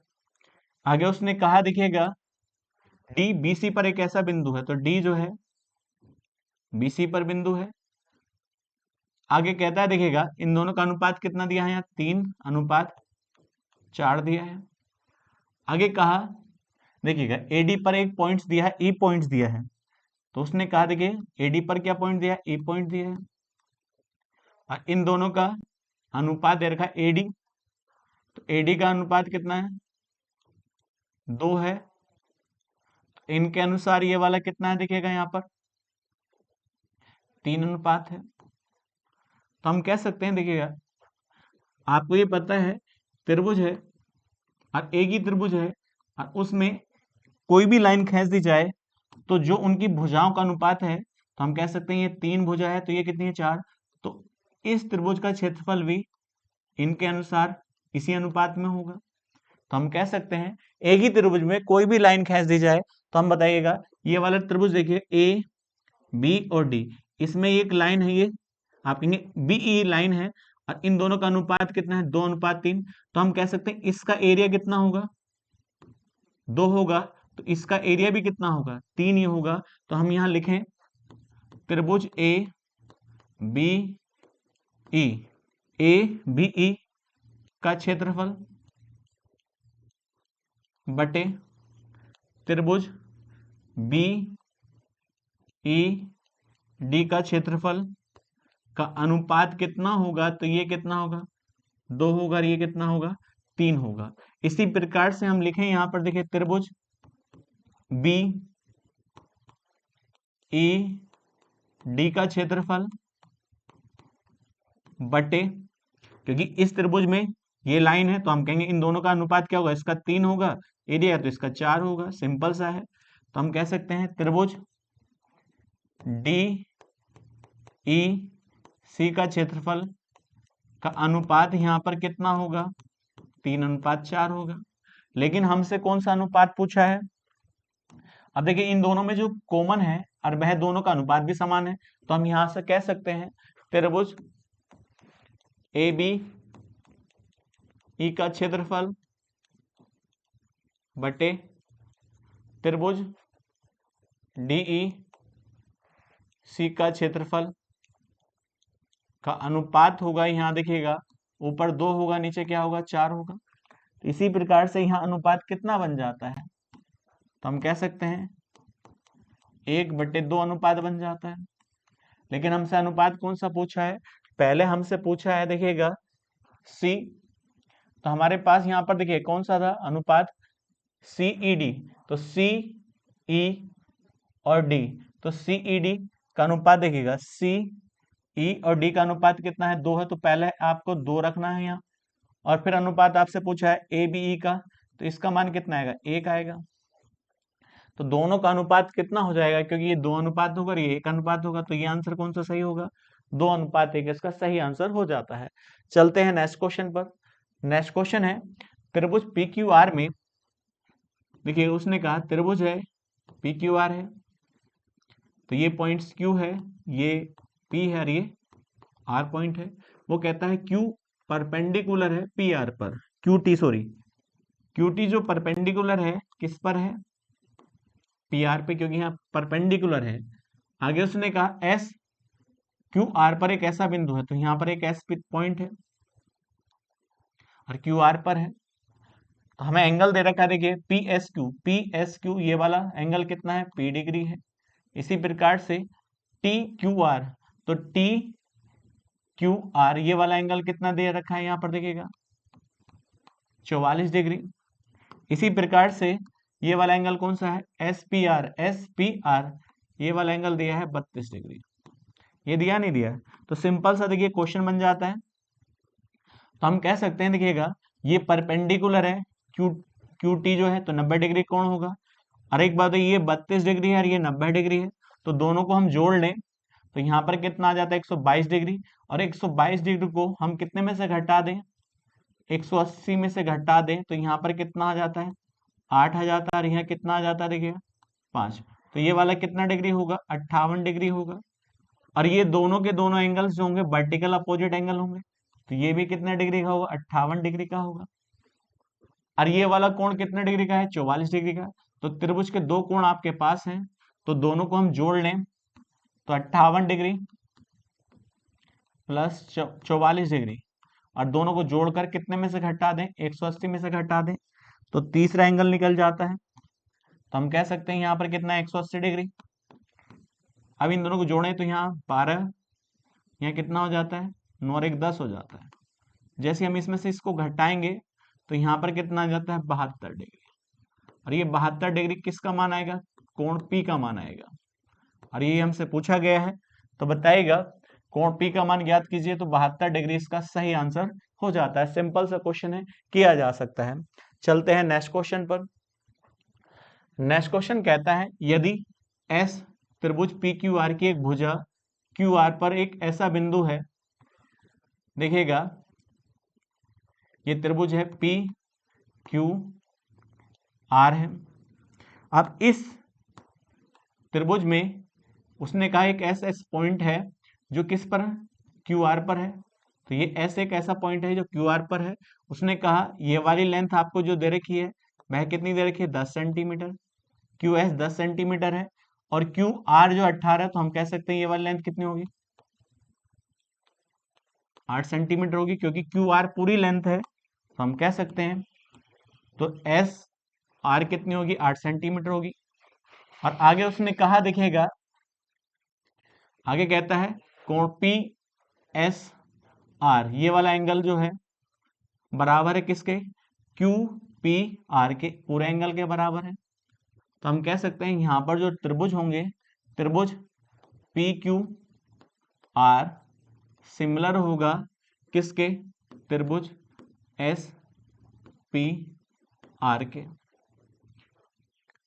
A: आगे उसने कहा देखिएगा डी बीसी पर एक ऐसा बिंदु है, तो डी जो है बीसी पर बिंदु है। आगे कहता है देखिएगा इन दोनों का अनुपात कितना दिया है? यहाँ 3:4 दिया है। आगे कहा देखिएगा एडी पर एक पॉइंट्स दिया है, ई पॉइंट्स दिया है। तो उसने कहा देखिए एडी पर क्या पॉइंट दिया है? ई पॉइंट दिया है। और इन दोनों का अनुपात दे रखा है एडी, तो एडी का अनुपात कितना है? 2 है। तो इनके अनुसार ये वाला कितना है? देखिएगा यहाँ पर 3 अनुपात है। तो हम कह सकते हैं देखिएगा आपको ये पता है त्रिभुज है और एक ही त्रिभुज है, और उसमें कोई भी लाइन खींच दी जाए तो जो उनकी भुजाओं का अनुपात है, तो हम कह सकते हैं ये 3 भुजा है, तो ये कितनी है? 4। तो इस त्रिभुज का क्षेत्रफल भी इनके अनुसार इसी अनुपात में होगा। तो हम कह सकते हैं एक ही त्रिभुज में कोई भी लाइन खींच दी जाए, तो हम बताइएगा ये वाला त्रिभुज देखिए ए बी और डी, इसमें एक लाइन है, ये आप कहेंगे बीई लाइन है, और इन दोनों का अनुपात कितना है? 2:3। तो हम कह सकते हैं इसका एरिया कितना होगा? 2 होगा। तो इसका एरिया भी कितना होगा? 3 ही होगा। तो हम यहां लिखें त्रिभुज B E A B E का क्षेत्रफल बटे त्रिभुज बी ई डी का क्षेत्रफल का अनुपात कितना होगा, तो ये कितना होगा 2 होगा, और ये कितना होगा 3 होगा। इसी प्रकार से हम लिखें यहां पर, देखिए त्रिभुज बी ई डी का क्षेत्रफल बटे, क्योंकि इस त्रिभुज में ये लाइन है तो हम कहेंगे इन दोनों का अनुपात क्या होगा, इसका 3 होगा, एरिया है तो इसका 4 होगा, सिंपल सा है। तो हम कह सकते हैं त्रिभुज डी ई सी का क्षेत्रफल का अनुपात यहां पर कितना होगा, 3:4 होगा। लेकिन हमसे कौन सा अनुपात पूछा है, अब देखिए इन दोनों में जो कॉमन है और वह दोनों का अनुपात भी समान है, तो हम यहां से कह सकते हैं त्रिभुज ए बी ई का क्षेत्रफल बटे त्रिभुज डीई सी का क्षेत्रफल का अनुपात होगा, यहां देखिएगा ऊपर 2 होगा, नीचे क्या होगा 4 होगा। तो इसी प्रकार से यहाँ अनुपात कितना बन जाता है, तो हम कह सकते हैं 1/2 अनुपात बन जाता है। लेकिन हमसे अनुपात कौन सा पूछा है, पहले हमसे पूछा है देखिएगा सी, तो हमारे पास यहाँ पर देखिए कौन सा था अनुपात, सी ई डी, तो सी ई और डी, तो सी ई डी का अनुपात देखिएगा सी ई और डी का अनुपात कितना है 2 है, तो पहले आपको 2 रखना है यहाँ, और फिर अनुपात आपसे पूछा है ए बी ई का, तो इसका मान कितना आएगा 1 आएगा। तो दोनों का अनुपात कितना हो जाएगा, क्योंकि ये 2 अनुपात होगा और ये 1 अनुपात होगा, तो ये आंसर कौन सा सही होगा, 2:1 इसका सही आंसर हो जाता है। चलते हैं नेक्स्ट क्वेश्चन पर। नेक्स्ट क्वेश्चन है त्रिभुज पी क्यू आर में, देखिए उसने कहा त्रिभुज है पी क्यू आर है, तो ये पॉइंट्स क्यू है, ये पी है और ये आर पॉइंट है। वो कहता है क्यू परपेंडिकुलर है पी आर पर, Q T sorry, Q T जो परपेंडिकुलर है किस पर है, पी आर पे, क्योंकि यहाँ परपेंडिकुलर है। आगे उसने कहा एस क्यू आर पर एक ऐसा बिंदु है, तो यहाँ पर एक एस पॉइंट है और क्यू आर पर है, तो हमें एंगल दे रखा है देखिए पी एस क्यू ये वाला एंगल कितना है P डिग्री है। इसी प्रकार से टी क्यू आर, तो टी क्यू आर ये वाला एंगल कितना दे रखा है यहाँ पर देखिएगा 44 डिग्री। इसी प्रकार से ये वाला एंगल कौन सा है एस पी आर ये वाला एंगल दिया है 32 डिग्री। ये दिया नहीं दिया, तो सिंपल सा देखिए क्वेश्चन बन जाता है। तो हम कह सकते हैं देखिएगा ये परपेंडिकुलर है क्यू क्यू टी जो है, तो 90 डिग्री कोण होगा। और एक बात है ये 32 डिग्री है और ये 90 डिग्री है, तो दोनों को हम जोड़ लें तो यहाँ पर कितना आ जाता है 122 डिग्री, और 122 डिग्री को हम कितने में से घटा दें 180 में से घटा दें, तो यहाँ पर कितना आ जाता है 8 आ जाता है, और यहाँ कितना आ जाता है देखिए 5, तो ये वाला कितना डिग्री होगा 58 डिग्री होगा। और ये दोनों के दोनों एंगल्स जो होंगे वर्टिकल अपोजिट एंगल होंगे, तो ये भी कितने डिग्री का होगा 58 डिग्री का होगा। और ये वाला कोण कितने डिग्री का है 44 डिग्री का। तो त्रिभुज के 2 कोण आपके पास हैं, तो दोनों को हम जोड़ लें तो 58 डिग्री प्लस 44 डिग्री, और दोनों को जोड़कर कितने में से घटा दें 180 में से घटा दें, तो तीसरा एंगल निकल जाता है। तो हम कह सकते हैं यहाँ पर कितना है 180 डिग्री। अब इन दोनों को जोड़ें तो यहाँ 12, यहाँ कितना हो जाता है 9 और 1 10 हो जाता है। जैसे हम इसमें से इसको घटाएंगे तो यहाँ पर कितना आ जाता है 72 डिग्री, और ये 72 डिग्री किसका मान आएगा कोण P का मान आएगा। और ये हमसे पूछा गया है, तो बताइएगा कोण P का मान ज्ञात कीजिए, तो 72 डिग्री इसका सही आंसर हो जाता है। सिंपल सा क्वेश्चन है, किया जा सकता है। चलते हैं नेक्स्ट क्वेश्चन पर। नेक्स्ट क्वेश्चन कहता है यदि एस त्रिभुज पी क्यू आर की एक भुजा क्यू आर पर एक ऐसा बिंदु है, देखिएगा ये त्रिभुज है पी क्यू आर है। अब इस त्रिभुज में उसने कहा एक ऐसा पॉइंट है जो किस पर है क्यू आर पर है, तो ये ऐसे एक ऐसा पॉइंट है जो क्यू आर पर है। उसने कहा ये वाली लेंथ आपको जो दे रखी है वह कितनी दे रखी है 10 सेंटीमीटर, क्यू एस 10 सेंटीमीटर है, और क्यू आर जो 18 है, तो हम कह सकते हैं ये वाली लेंथ कितनी होगी 8 सेंटीमीटर होगी, क्योंकि क्यू आर पूरी लेंथ है, तो हम कह सकते हैं तो एस आर कितनी होगी 8 सेंटीमीटर होगी। और आगे उसने कहा देखिएगा आगे कहता है कोण पी एस आर, ये वाला एंगल जो है बराबर है किसके, क्यू पी आर के, पूरे एंगल के बराबर है। तो हम कह सकते हैं यहां पर जो त्रिभुज होंगे, त्रिभुज पी क्यू आर सिमिलर होगा किसके, त्रिभुज एस पी आर के।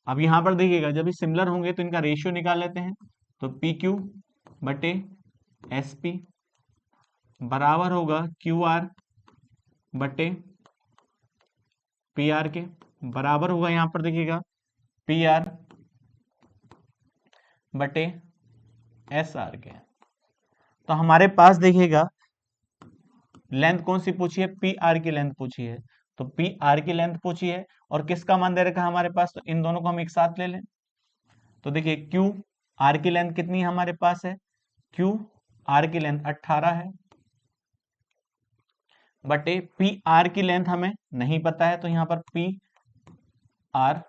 A: अब यहां पर देखिएगा जब ये सिमिलर होंगे तो इनका रेशियो निकाल लेते हैं। तो पी क्यू बटे एस पी बराबर होगा क्यू आर बटे पी आर के, बराबर होगा यहां पर देखिएगा पी आर बटे एस आर के। तो हमारे पास देखिएगा लेंथ कौन सी पूछी है, पी आर की लेंथ पूछी है। तो पी आर की लेंथ पूछी है और किसका मान दे रखा है हमारे पास, तो इन दोनों को हम एक साथ ले लें। तो देखिए क्यू आर की लेंथ कितनी है हमारे पास है, क्यू आर की लेंथ 18 है बटे पी आर की लेंथ हमें नहीं पता है, तो यहां पर पी आर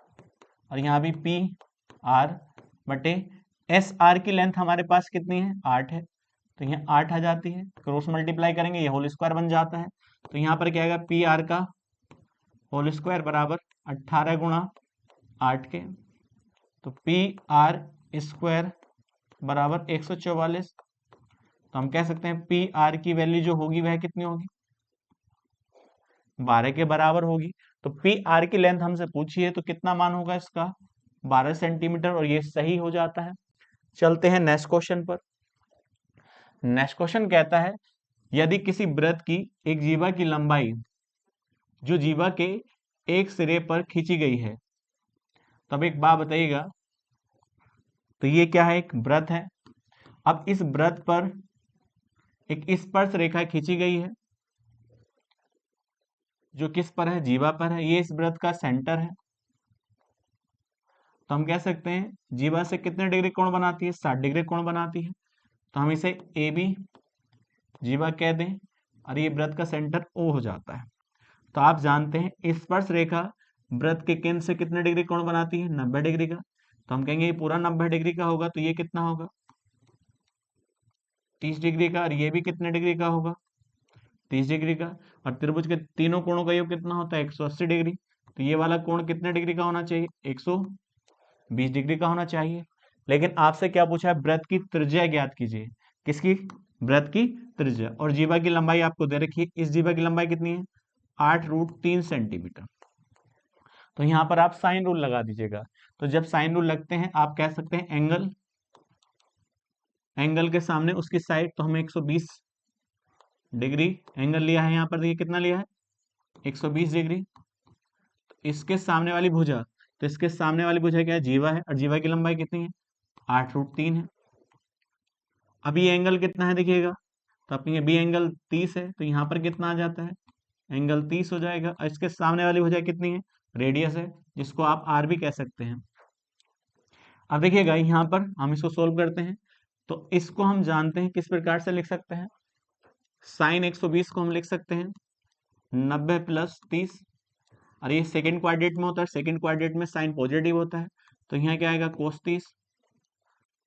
A: और यहां भी पी आर बटे एस आर की लेंथ हमारे पास कितनी है, 8 है। तो यहाँ 8 आ जाती है, क्रॉस मल्टीप्लाई करेंगे ये होल स्क्वायर बन जाता है। तो यहाँ पर क्या आएगा, पी आर का होल स्क्वायर बराबर 18 गुणा 8 के। तो पी आर स्क्वायर बराबर 144। तो हम कह सकते हैं पी आर की वैल्यू जो होगी वह कितनी होगी, 12 के बराबर होगी। तो पी आर की लेंथ हमसे पूछी है तो कितना मान होगा इसका, 12 सेंटीमीटर, और ये सही हो जाता है। चलते हैं नेक्स्ट क्वेश्चन पर। नेक्स्ट क्वेश्चन कहता है यदि किसी वृत्त की एक जीवा की लंबाई जो जीवा के एक सिरे पर खींची गई है, तब एक बात बताइएगा। तो ये क्या है, एक वृत्त है। अब इस वृत्त पर एक स्पर्श रेखा खींची गई है जो किस पर है, जीवा पर है। ये इस वृत्त का सेंटर है। तो हम कह सकते हैं जीवा से कितने डिग्री कोण बनाती है, 60 डिग्री कोण बनाती है। तो हम इसे ए बी जीवा कह दें और ये वृत्त का सेंटर ओ हो जाता है। तो आप जानते हैं स्पर्श रेखा वृत्त के केंद्र से कितने डिग्री कोण बनाती है, 90 डिग्री का। तो हम कहेंगे ये पूरा 90 डिग्री का होगा, तो ये कितना होगा, 30 डिग्री का। और ये भी कितने डिग्री का होगा, 30 डिग्री का। और त्रिभुज के तीनों कोणों का योग कितना होता है, 180 डिग्री। तो ये वाला कोण कितने डिग्री का होना चाहिए, 120 डिग्री का होना चाहिए। लेकिन आपसे क्या पूछा है, वृत्त की त्रिज्या ज्ञात कीजिए। किसकी, वृत्त की त्रिज्या। और जीवा की लंबाई आपको दे रखी है, इस जीवा की लंबाई कितनी है, 8√3 सेंटीमीटर। तो यहां पर आप साइन रूल लगा दीजिएगा। तो जब साइन रूल लगते हैं आप कह सकते हैं एंगल, एंगल के सामने उसकी साइड, तो हमें 120 डिग्री एंगल लिया है। यहाँ पर देखिए कितना लिया है, 120 डिग्री। तो इसके सामने वाली भुजा, तो इसके सामने वाली भुजा क्या है, जीवा है, और जीवा की लंबाई कितनी है, 8√3 है। अब ये एंगल कितना है देखिएगा, तो अपनी बी एंगल 30 है, तो यहाँ पर कितना आ जाता है, एंगल 30 हो जाएगा। और इसके सामने वाली भुजा कितनी है, रेडियस है, जिसको आप आर भी कह सकते हैं। अब देखिएगा यहाँ पर हम इसको सोल्व करते हैं। तो इसको हम जानते हैं किस प्रकार से लिख सकते हैं, साइन 120 को हम लिख सकते हैं 90 + 30। और ये सेकंड क्वाड्रेंट में होता है, सेकंड क्वाड्रेंट में साइन पॉजिटिव होता है। तो यहाँ क्या आएगा, cos 30।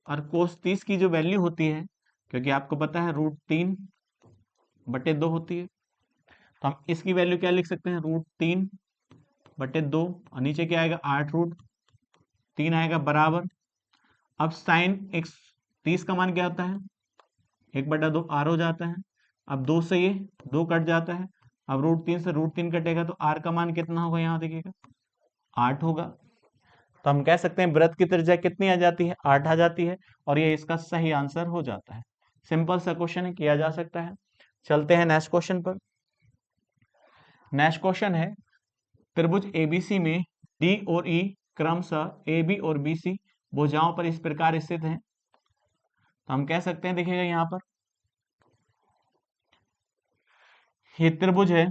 A: और cos 30 की जो वैल्यू होती है, क्योंकि आपको पता है √3/2 होती है, तो हम इसकी वैल्यू क्या लिख सकते हैं, √3/2। और नीचे क्या आएगा, 8√3 आएगा बराबर। अब साइन 30 का मान क्या होता है, 1/2 आर हो जाता है। अब 2 से ये 2 कट जाता है। अब √3 से √3 कटेगा, तो आर का मान कितना होगा, यहाँ देखिएगा 8 होगा। तो हम कह सकते हैं वृत्त की त्रिज्या कितनी आ जाती है, 8 आ जाती है। और ये इसका सही आंसर हो जाता है। सिंपल सा क्वेश्चन है, किया जा सकता है। चलते हैं नेक्स्ट क्वेश्चन पर। नेक्स्ट क्वेश्चन है त्रिभुज एबीसी में डी और ई क्रमशः ए बी और बी सी भुजाओं पर इस प्रकार स्थित हैं। तो हम कह सकते हैं देखिएगा यहाँ पर ये त्रिभुज है,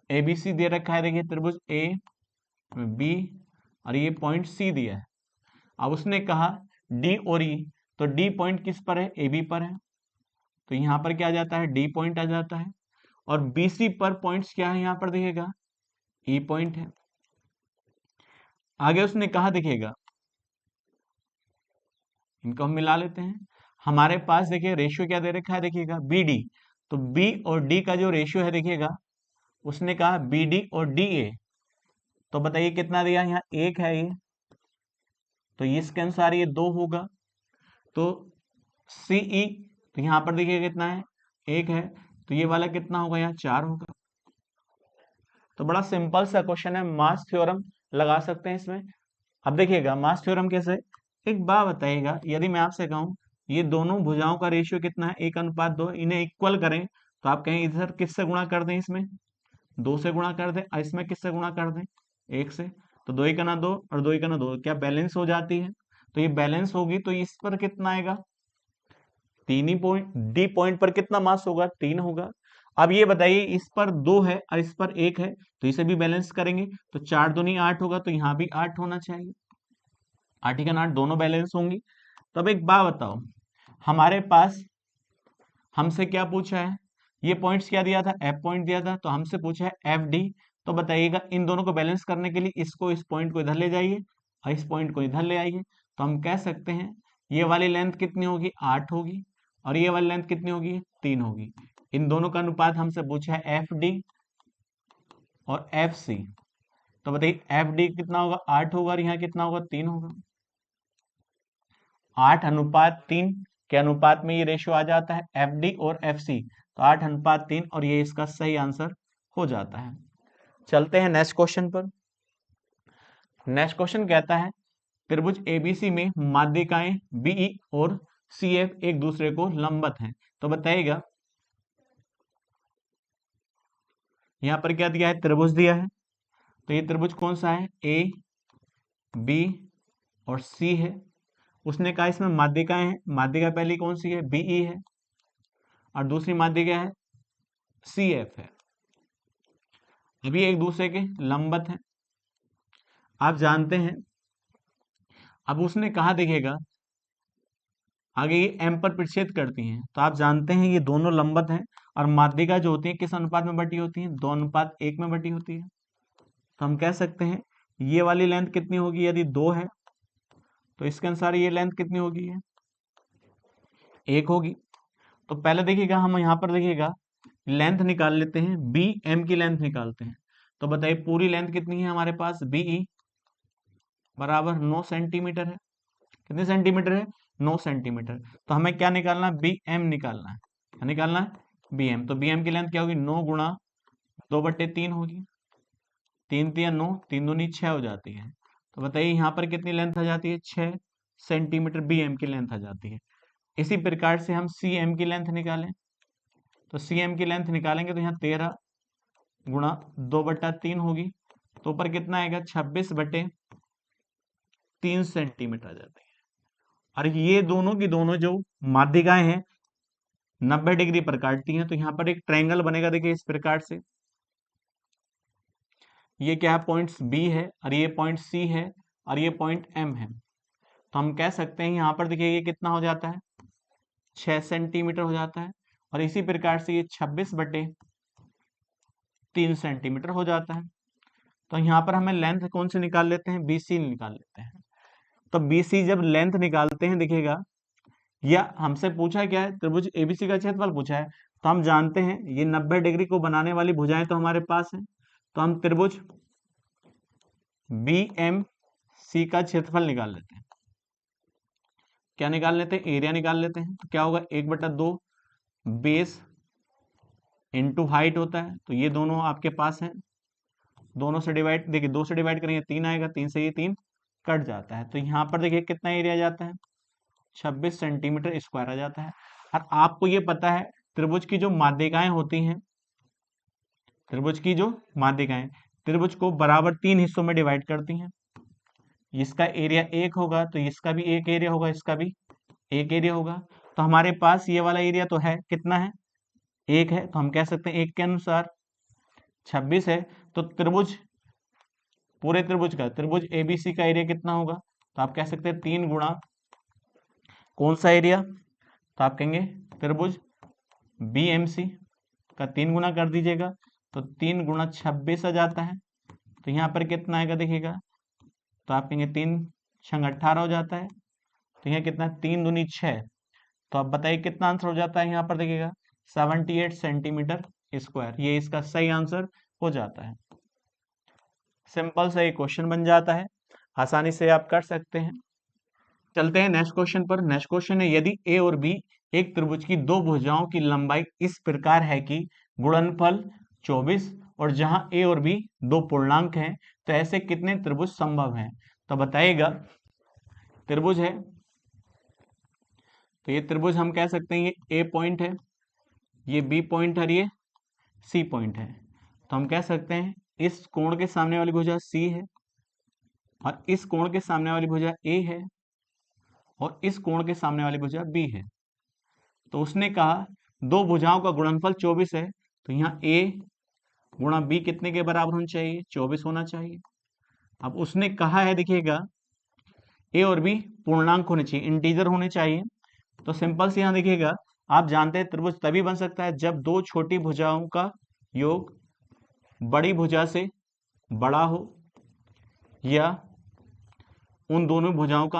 A: एबीसी दे रखा है। देखिए त्रिभुज ए बी और ये पॉइंट सी दिया है। अब उसने कहा डी और ई, तो डी पॉइंट किस पर है, ए बी पर है। तो यहां पर क्या आ जाता है, डी पॉइंट आ जाता है। और बीसी पर पॉइंट्स क्या है, यहां पर देखिएगा ई पॉइंट है। आगे उसने कहा देखिएगा, इनको हम मिला लेते हैं। हमारे पास देखिए रेशियो क्या दे रखा है, देखिएगा बी डी। तो बी और डी का जो रेशियो है देखिएगा, उसने कहा बी डी और डी ए। तो बताइए कितना दिया, यहाँ एक है ये, तो इसके अनुसार ये दो होगा। तो सीई, तो यहाँ पर देखिए कितना है, एक है, तो ये वाला कितना होगा, यहाँ चार होगा। तो बड़ा सिंपल सा क्वेश्चन है, मास थ्योरम लगा सकते हैं इसमें। अब देखिएगा मास थ्योरम कैसे, एक बात बताइएगा, यदि मैं आपसे कहूं ये दोनों भुजाओं का रेशियो कितना है, 1:2, इन्हें इक्वल करें, तो आप कहें इधर किससे गुणा कर दें, इसमें 2 से गुणा कर दें, और इसमें किससे गुणा कर दें, 1 से। तो 2 1 2 और 2 1 2, क्या बैलेंस हो जाती है? तो ये बैलेंस होगी, तो इस पर कितना आएगा, 3 ही पॉइंट, डी पॉइंट पर कितना मास होगा, 3 होगा। अब ये बताइए इस पर 2 है और इस पर 1 है, तो इसे भी बैलेंस करेंगे, तो 4 दूनी 8 होगा, तो यहाँ भी 8 होना चाहिए। 8 ही का 8 दोनों बैलेंस होंगी। तो अब एक बात बताओ, हमारे पास हमसे क्या पूछा है, ये पॉइंट्स क्या दिया था, एफ पॉइंट दिया था, तो हमसे पूछा है एफ डी। तो बताइएगा इन दोनों को बैलेंस करने के लिए इसको, इस पॉइंट को इधर ले जाइए और इस पॉइंट को इधर ले आइए। तो हम कह सकते हैं ये वाली लेंथ कितनी होगी, 8 होगी, और ये वाली लेंथ कितनी होगी, 3 होगी। इन दोनों का अनुपात हमसे पूछा है एफ डी और एफ सी। तो बताइए एफ डी कितना होगा, 8 होगा, और यहाँ कितना होगा, 3 होगा। 8:3 के अनुपात में ये रेशियो आ जाता है, एफ डी और एफ सी। तो 8:3, और ये इसका सही आंसर हो जाता है। चलते हैं नेक्स्ट क्वेश्चन पर। नेक्स्ट क्वेश्चन कहता है त्रिभुज एबीसी में माध्यिकाएं बीई और सीएफ एक दूसरे को लंबवत हैं। तो बताइएगा यहां पर क्या दिया है, त्रिभुज दिया है। तो ये त्रिभुज कौन सा है, ए बी और सी है। उसने कहा इसमें माध्यिकाएं हैं, माध्यिका पहली कौन सी है, बीई है, और दूसरी माध्यिका है सीएफ है। अभी एक दूसरे के लंबवत हैं, आप जानते हैं। अब उसने कहा देखिएगा आगे ये एम पर प्रतिच्छेद करती हैं, तो आप जानते हैं ये दोनों लंबवत हैं, और माध्यिका जो होती है किस अनुपात में बटी होती है, 2:1 में बटी होती है। तो हम कह सकते हैं ये वाली लेंथ कितनी होगी, यदि 2 है तो इसके अनुसार ये लेंथ कितनी होगी, है 1 होगी। तो पहले देखिएगा हम यहाँ पर देखिएगा लेंथ निकाल लेते हैं, बी एम की लेंथ निकालते हैं। तो बताइए पूरी लेंथ कितनी है हमारे पास, बीई बराबर 9 सेंटीमीटर है। कितने सेंटीमीटर है, 9 सेंटीमीटर। तो हमें क्या निकालना है, बी एम निकालना है। क्या निकालना है, बी एम। तो बी एम की लेंथ क्या होगी, 9 गुणा 2/3 होगी। 3 3 9, 3 दूनी 6 हो जाती है। तो बताइए यहाँ पर कितनी लेंथ आ जाती है, 6 सेंटीमीटर बी एम की लेंथ आ जाती है। इसी प्रकार से हम सी एम की लेंथ निकालें, तो सी एम की लेंथ निकालेंगे तो यहाँ 13 गुणा 2/3 होगी। तो ऊपर कितना आएगा, 26/3 सेंटीमीटर आ जाती है। और ये दोनों की दोनों जो माध्यिकाएं हैं 90 डिग्री पर काटती हैं, तो यहाँ पर एक ट्रायंगल बनेगा, देखिए इस प्रकार से। ये क्या है, पॉइंट बी है, और ये पॉइंट सी है, और ये पॉइंट एम है। तो हम कह सकते हैं यहाँ पर देखिए ये कितना हो जाता है, 6 सेंटीमीटर हो जाता है। और इसी प्रकार से ये 26/3 सेंटीमीटर हो जाता है। तो यहाँ पर हमें लेंथ कौन सी निकाल लेते हैं, बीसी निकाल लेते हैं। तो बीसी जब लेंथ निकालते हैं देखिएगा, या हमसे पूछा क्या है, त्रिभुज एबीसी का क्षेत्रफल पूछा है। तो हम जानते हैं ये 90 डिग्री को बनाने वाली भुजाएं तो हमारे पास है। तो हम त्रिभुज बी एम सी का क्षेत्रफल निकाल लेते हैं। क्या निकाल लेते हैं, एरिया निकाल लेते हैं। तो क्या होगा, 1/2 बेस इंटू हाइट होता है। तो ये दोनों आपके पास हैं, दोनों से डिवाइड, देखिए 2 से डिवाइड करेंगे 3 आएगा, 3 से ये 3 कट जाता है। तो यहाँ पर देखिए कितना एरिया जाता है, 26 सेंटीमीटर स्क्वायर आ जाता है। और आपको ये पता है त्रिभुज की जो माध्यिकाएं होती हैं, त्रिभुज की जो माध्यिकाएं त्रिभुज को बराबर 3 हिस्सों में डिवाइड करती हैं। इसका एरिया 1 होगा, तो इसका भी एक एरिया होगा, इसका भी एक एरिया होगा। तो हमारे पास ये वाला एरिया तो है, कितना है, 1 है। तो हम कह सकते हैं 1 के अनुसार 26 है। तो त्रिभुज, पूरे त्रिभुज का, त्रिभुज एबीसी का एरिया कितना होगा, तो आप कह सकते हैं 3 गुणा कौन सा एरिया, तो आप कहेंगे त्रिभुज बीएमसी का 3 गुना कर दीजिएगा। तो 3 गुणा 26 आ जाता है। तो यहाँ पर कितना आएगा देखिएगा, तो आप कहेंगे 3 छंग 18 हो जाता है। तो यहाँ कितना, 3 दूनी 6, तो अब बताइए कितना आंसर हो जाता है यहाँ पर, देखिएगा 78 सेंटीमीटर स्क्वायर, ये इसका सही आंसर हो जाता है। सिंपल सा ये क्वेश्चन बन जाता है, आसानी से आप कर सकते हैं। चलते हैं नेक्स्ट क्वेश्चन पर। नेक्स्ट क्वेश्चन है, यदि ए और बी एक त्रिभुज की दो भुजाओं की लंबाई इस प्रकार है कि गुणनफल 24 और जहां ए और बी दो पूर्णांक हैं, तो ऐसे कितने त्रिभुज संभव हैं? तो बताइएगा, त्रिभुज है तो ये त्रिभुज हम कह सकते हैं ये ए पॉइंट है, ये बी पॉइंट है, ये सी पॉइंट है। तो हम कह सकते हैं इस कोण के सामने वाली भुजा सी है और इस कोण के सामने वाली भुजा ए है और इस कोण के सामने वाली भुजा बी है। तो उसने कहा दो भुजाओं का गुणनफल 24 है, तो यहाँ ए गुणा बी कितने के बराबर होना चाहिए? 24 होना चाहिए। अब उसने कहा है, देखिएगा, ए और बी पूर्णांक होने चाहिए, इंटीजर होने चाहिए। तो सिंपल से यहाँ देखिएगा, आप जानते हैं त्रिभुज तभी बन सकता है जब दो छोटी भुजाओं का योग बड़ी भुजा से बड़ा हो या उन दोनों भुजाओं का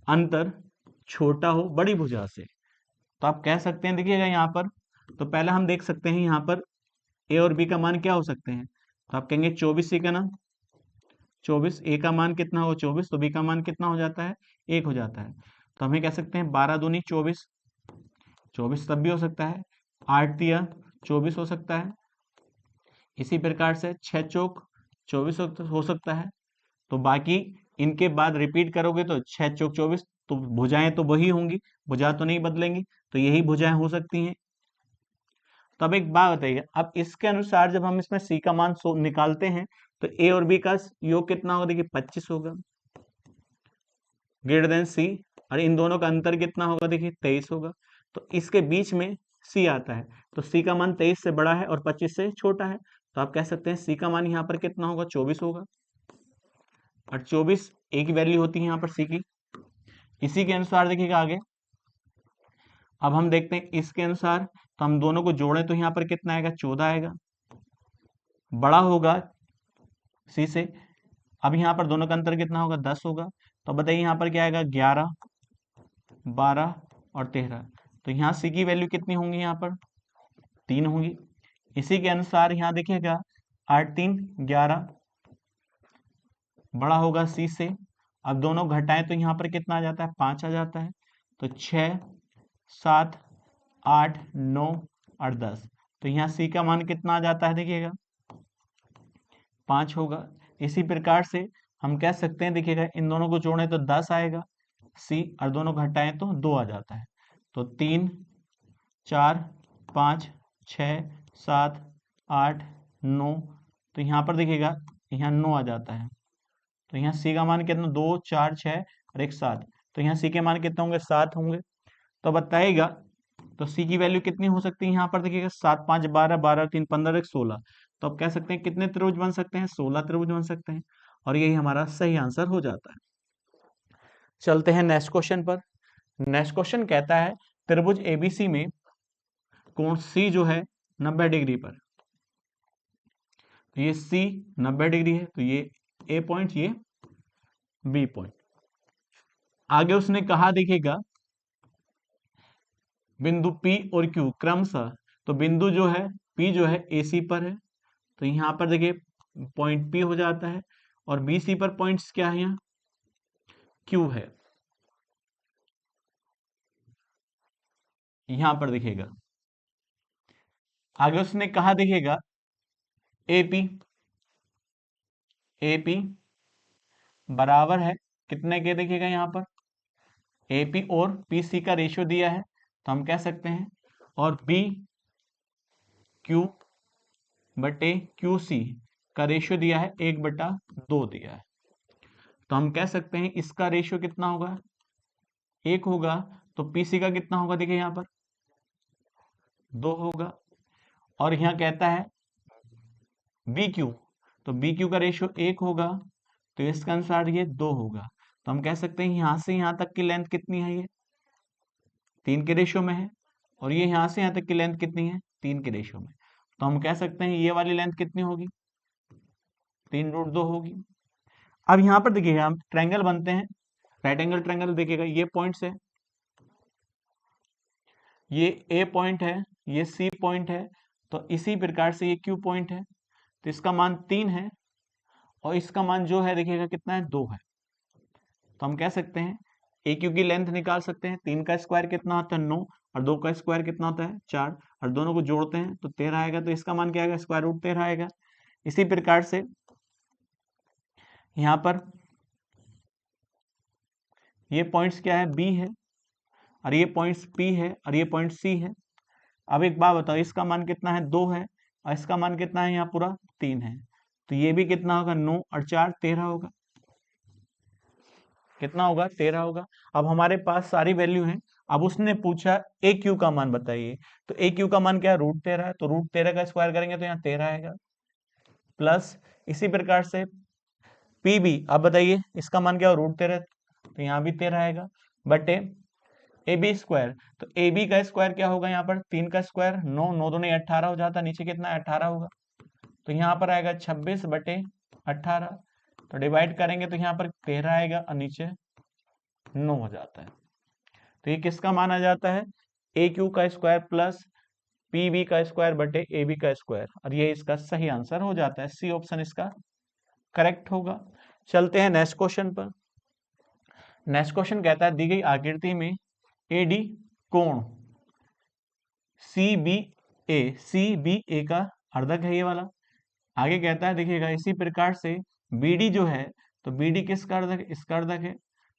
A: अंतर छोटा हो बड़ी भुजा से। तो आप कह सकते हैं, देखिएगा यहाँ पर, तो पहले हम देख सकते हैं यहाँ पर ए और बी का मान क्या हो सकते हैं। तो आप कहेंगे 24 सी का ना, 24, ए का मान कितना हो 24, तो बी का मान कितना हो जाता है? 1 हो जाता है। तो हमें कह सकते हैं 12 दूनी 24, 24 तब भी हो सकता है, 8 दिया 24 हो सकता है। इसी प्रकार से 6 चौक 24 हो सकता है। तो बाकी इनके बाद रिपीट करोगे तो 6 चौक 24, तो भुजाएं तो वही होंगी, भुजा तो नहीं बदलेंगी, तो यही भुजाएं हो सकती हैं। तो अब एक बात बताइए, अब इसके अनुसार जब हम इसमें सी का मान निकालते हैं तो ए और बी का योग कितना होगा? देखिए 25 होगा, ग्रेटर देन सी, और इन दोनों का अंतर कितना होगा? देखिए 23 होगा। तो इसके बीच में सी आता है, तो सी का मान 23 से बड़ा है और 25 से छोटा है। तो आप कह सकते हैं सी का मान यहाँ पर कितना होगा? 24 होगा, और 24 एक वैल्यू होती है यहाँ पर सी की। इसी के अनुसार देखिएगा आगे, अब हम देखते हैं इसके अनुसार, तो हम दोनों को जोड़ें तो यहाँ पर कितना आएगा? 14 आएगा, बड़ा होगा सी से। अब यहाँ पर दोनों का अंतर कितना होगा? 10 होगा। तो बताइए यहाँ पर क्या आएगा? 11, 12 और 13। तो यहाँ सी की वैल्यू कितनी होंगी? यहाँ पर 3 होंगी। इसी के अनुसार यहाँ देखिएगा 8 3 11, बड़ा होगा सी से। अब दोनों घटाएं तो यहाँ पर कितना आ जाता है? 5 आ जाता है। तो 6 7 8 9 और 10, तो यहाँ सी का मान कितना आ जाता है? देखिएगा 5 होगा। इसी प्रकार से हम कह सकते हैं, देखिएगा इन दोनों को जोड़ें तो 10 आएगा सी, और दोनों घटाएं तो 2 आ जाता है। तो 3 4 5 6 7 8 9, तो यहाँ पर देखिएगा यहाँ 9 आ जाता है। तो यहाँ सी का मान कितना? 2 4 6 और 1 7, तो यहाँ सी के मान कितने होंगे? 7 होंगे। तो बताइएगा, तो सी की वैल्यू कितनी हो सकती है? यहाँ पर देखिएगा 7 5 12, 12 3 15 1 16। तो आप कह सकते हैं कितने त्रिभुज बन सकते हैं? 16 त्रिभुज बन सकते हैं, और यही हमारा सही आंसर हो जाता है। चलते हैं नेक्स्ट क्वेश्चन पर। नेक्स्ट क्वेश्चन कहता है, त्रिभुज एबीसी में कोण सी जो है 90 डिग्री पर, तो ये सी 90 डिग्री है, तो ये ए पॉइंट, ये बी पॉइंट। आगे उसने कहा, देखिएगा बिंदु P और Q क्रमशः, तो बिंदु जो है P जो है AC पर है, तो यहाँ पर देखिए पॉइंट P हो जाता है, और BC पर पॉइंट्स क्या है? यहाँ Q है। यहाँ पर देखिएगा आगे उसने कहा, देखिएगा AP बराबर है कितने के? देखिएगा यहाँ पर AP और PC का रेशियो दिया है, तो हम कह सकते हैं, और BQ बटे QC का रेशियो दिया है 1/2 दिया है। तो हम कह सकते हैं इसका रेशियो कितना होगा? 1 होगा। तो पीसी का कितना होगा? देखिए यहाँ पर 2 होगा। और यहाँ कहता है BQ, तो BQ का रेशियो 1 होगा, तो इसके अनुसार ये 2 होगा। तो हम कह सकते हैं यहाँ से यहाँ तक की लेंथ कितनी है? ये 3 के रेशियो में है, और ये यहाँ से यहाँ तक की लेंथ कितनी है? 3 के रेशियो में। तो हम कह सकते हैं ये वाली लेंथ कितनी होगी? 3√2 होगी। अब यहाँ पर देखिएगा हम ट्रायंगल बनते हैं, राइट एंगल ट्रायंगल। देखिएगा ये पॉइंट्स है, ये ए पॉइंट है, ये सी पॉइंट है, तो इसी प्रकार से ये क्यू पॉइंट है, तो इसका मान 3 है और इसका मान जो है देखिएगा कितना है, 2 है। तो हम कह सकते हैं ए क्यू की लेंथ निकाल सकते हैं। 3 का स्क्वायर कितना होता है, 9, और 2 का स्क्वायर कितना होता है, 4, और दोनों को जोड़ते हैं तो 13 आएगा। तो इसका मान क्या आएगा, स्क्वायर रूट 13 आएगा। इसी प्रकार से यहाँ पर ये पॉइंट्स क्या है, बी है, और ये पॉइंट्स पी है, और ये पॉइंट सी है। अब एक बात बताओ, इसका मान कितना है, 2 है, और इसका मान कितना है यहाँ पूरा, 3 है। तो ये भी कितना होगा, 9 और 4 13 होगा। कितना होगा, 13 होगा। अब हमारे पास सारी वैल्यू है। अब उसने पूछा ए क्यू का मान बताइए, तो ए क्यू का मान क्या है, रूट 13 है, तो रूट 13 का स्क्वायर करेंगे तो यहाँ 13 आएगा। प्लस इसी प्रकार से पी बी, अब बताइए इसका मान क्या हो, रूट 13, तो यहाँ भी 13 आएगा, बटे ए बी स्क्वायर। तो ए बी का स्क्वायर क्या होगा, यहाँ पर 3 का स्क्वायर 9, 9 दूनी 18 हो जाता है, नीचे कितना 18 होगा, तो यहाँ पर आएगा 26 बटे 18। तो डिवाइड करेंगे तो यहाँ पर 13 आएगा और नीचे 9 हो जाता है। तो ये किसका मान आ जाता है, ए क्यू का स्क्वायर प्लस पी बी का स्क्वायर बटे ए बी का स्क्वायर, और ये इसका सही आंसर हो जाता है। सी ऑप्शन इसका करेक्ट होगा। चलते हैं नेक्स्ट क्वेश्चन पर। नेक्स्ट क्वेश्चन कहता है दी गई आकृति में एडी कोण सी बी ए का अर्धक है, ये वाला। आगे कहता है देखिएगा इसी प्रकार से बीडी जो है, तो बीडी किसका अर्धक है, इसका अर्धक है।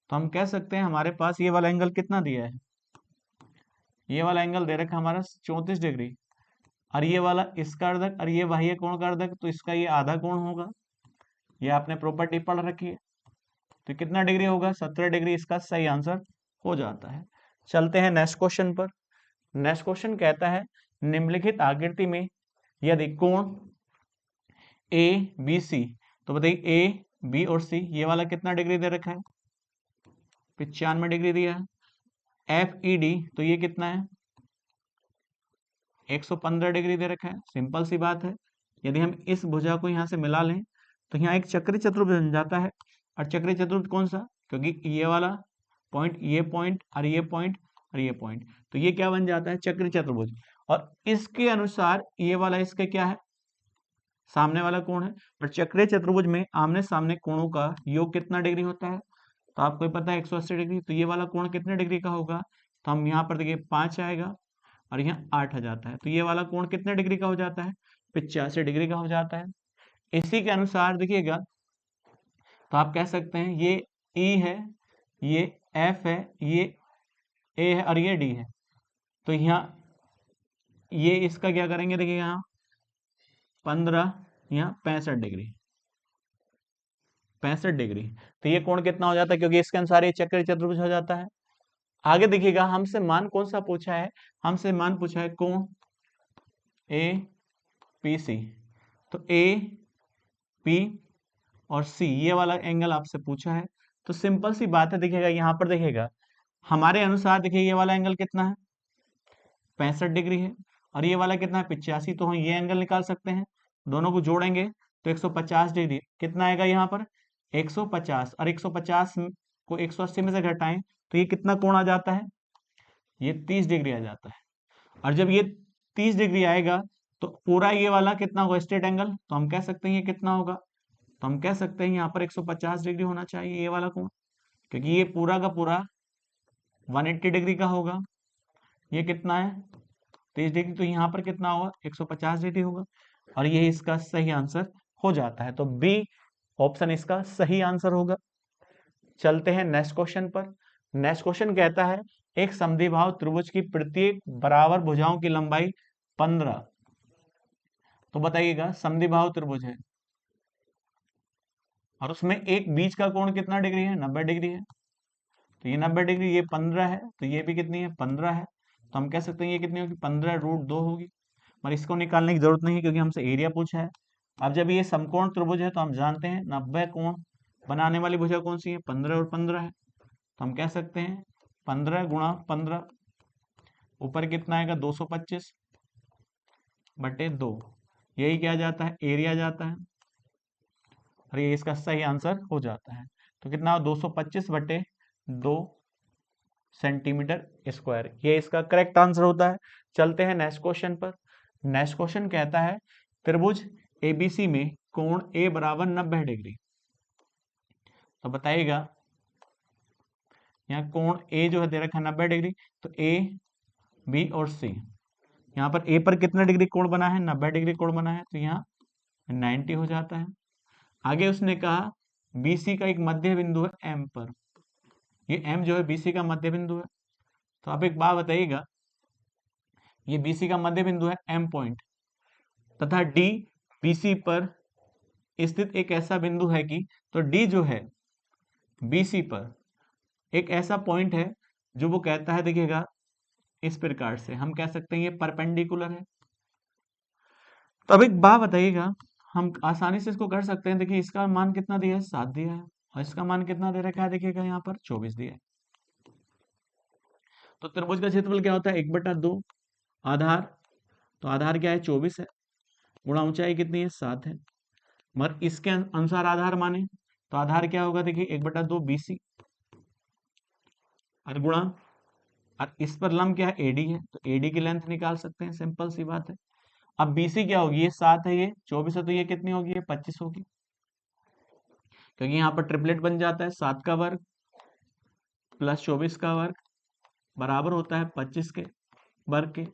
A: तो हम कह सकते हैं हमारे पास ये वाला एंगल कितना दिया है, ये वाला एंगल दे रखा है हमारा 34 डिग्री, और ये वाला इसका अर्धक, और ये बाह्य कोण का अर्धक, तो इसका ये आधा कोण होगा। ये आपने प्रॉपर्टी पढ़ रखी है। तो कितना डिग्री होगा, 17 डिग्री इसका सही आंसर हो जाता है। चलते हैं नेक्स्ट क्वेश्चन पर। नेक्स्ट क्वेश्चन कहता है निम्नलिखित आकृति में यदि कोण ए बी सी, तो बताइए ए बी और सी ये वाला कितना डिग्री दे रखा है, 95 डिग्री दिया है। एफ ई डी, तो ये कितना है, 115 डिग्री दे रखा है। सिंपल सी बात है, यदि हम इस भुजा को यहाँ से मिला लें तो यहाँ एक चक्री चतुर्भुज बन जाता है। और चक्री चतुर्भुज कौन सा, क्योंकि ये वाला पॉइंट, ये पॉइंट, और ये पॉइंट, और ये पॉइंट, तो ये क्या बन जाता है, चक्री चतुर्भुज। और इसके अनुसार ये वाला इसका क्या है, सामने वाला कोण है। और चक्रीय चतुर्भुज में आमने सामने कोणों का योग कितना डिग्री होता है, तो आपको पता है 180 डिग्री। तो ये वाला कोण कितने डिग्री का होगा, तो हम यहाँ पर देखिए 5 आएगा, और यहाँ 8 आ जाता है। तो ये वाला कोण कितने डिग्री का हो जाता है, 85 डिग्री का हो जाता है। इसी के अनुसार देखिएगा, तो आप कह सकते हैं ये ई है, ये एफ है, ये ए है, और ये डी है। तो यहाँ ये इसका क्या करेंगे, देखिए यहाँ 15, यहाँ 65 डिग्री, 65 डिग्री। तो ये कोण कितना हो जाता है, क्योंकि इसके अनुसार ये चक्र चतुर्भुज हो जाता है। आगे देखिएगा हमसे मान कौन सा पूछा है, हमसे मान पूछा है कोण ए पी सी। तो ए पी और सी ये वाला एंगल आपसे पूछा है। तो सिंपल सी बात है, देखिएगा यहाँ पर देखिएगा हमारे अनुसार, देखिए ये वाला एंगल कितना है, 65 डिग्री है, और ये वाला कितना है, 85। तो हम ये एंगल निकाल सकते हैं, दोनों को जोड़ेंगे तो 150 डिग्री कितना आएगा यहाँ पर, 150, और 150 को 180 में से घटाएं तो ये कितना कोण आ जाता है, ये 30 डिग्री आ जाता है। और जब ये 30 डिग्री आएगा तो पूरा ये वाला कितना होगा, स्ट्रेट एंगल, तो हम कह सकते हैं ये कितना होगा, तो हम कह सकते हैं यहाँ पर 150 डिग्री होना चाहिए ये वाला कोण, क्योंकि ये पूरा का पूरा 180 डिग्री का होगा। ये कितना है, 30 डिग्री, तो यहाँ पर कितना होगा, 150 डिग्री होगा, और ये इसका सही आंसर हो जाता है। तो बी ऑप्शन इसका सही आंसर होगा। चलते हैं नेक्स्ट क्वेश्चन पर। नेक्स्ट क्वेश्चन कहता है एक समद्विबाहु त्रिभुज की प्रत्येक बराबर भुजाओं की लंबाई 15। तो बताइएगा समद्विबाहु त्रिभुज है और उसमें एक बीच का कोण कितना डिग्री है, 90 डिग्री है। तो ये 90 डिग्री, ये 15 है, तो ये भी कितनी है, 15 है। तो हम कह सकते हैं ये कितनी होगी, 15√2 होगी। पर इसको निकालने की जरूरत नहीं है, क्योंकि हमसे एरिया पूछा है। अब जब ये समकोण त्रिभुज है तो हम जानते हैं 90 कोण बनाने वाली भुजा कौन सी है, 15 और 15 है। तो हम कह सकते हैं 15 गुणा 15, ऊपर कितना आएगा, 225 बटे 2, यही क्या जाता है, एरिया जाता है, और ये इसका सही आंसर हो जाता है। तो कितना 225 बटे 2 सेंटीमीटर स्क्वायर। ये इसका करेक्ट आंसर होता है। चलते हैं नेक्स्ट क्वेश्चन पर। नेक्स्ट क्वेश्चन कहता है त्रिभुज एबीसी में कोण ए बराबर 90 डिग्री। तो बताइएगा यहाँ कोण ए जो है दे रखा है 90 डिग्री, तो ए बी और सी, यहाँ पर ए पर कितना डिग्री कोण बना है, 90 डिग्री कोण बना है, तो यहाँ 90 हो जाता है। आगे उसने कहा बीसी का एक मध्य बिंदु है एम पर, ये एम जो है बीसी का मध्य बिंदु है। तो आप एक बात बताइएगा, ये बीसी का मध्य बिंदु है एम पॉइंट, तथा डी बीसी पर स्थित एक ऐसा बिंदु है कि, तो डी जो है बीसी पर एक ऐसा पॉइंट है जो वो कहता है, देखिएगा इस प्रकार से हम कह सकते हैं ये परपेंडिकुलर है। तो अब एक बात बताइएगा, हम आसानी से इसको कर सकते हैं। देखिए इसका मान कितना दिया है, 7 दिया है, और इसका मान कितना दे रखा है, देखिएगा यहाँ पर 24 दिया है। तो त्रिभुज का क्षेत्रफल क्या होता है, 1/2 आधार, तो आधार क्या है 24 है, गुणा ऊंचाई कितनी है 7 है, मगर इसके अनुसार आधार माने तो आधार क्या होगा, देखिए 1/2 BC और गुणा, और इस पर लंब क्या है AD है, तो AD की लेंथ निकाल सकते हैं, सिंपल सी बात है। अब BC क्या होगी, ये 7 है, ये 24 है, तो ये कितनी होगी, ये 25 होगी, क्योंकि यहाँ पर ट्रिपलेट बन जाता है, 7 का वर्ग प्लस 24 का वर्ग बराबर होता है 25 के वर्ग के।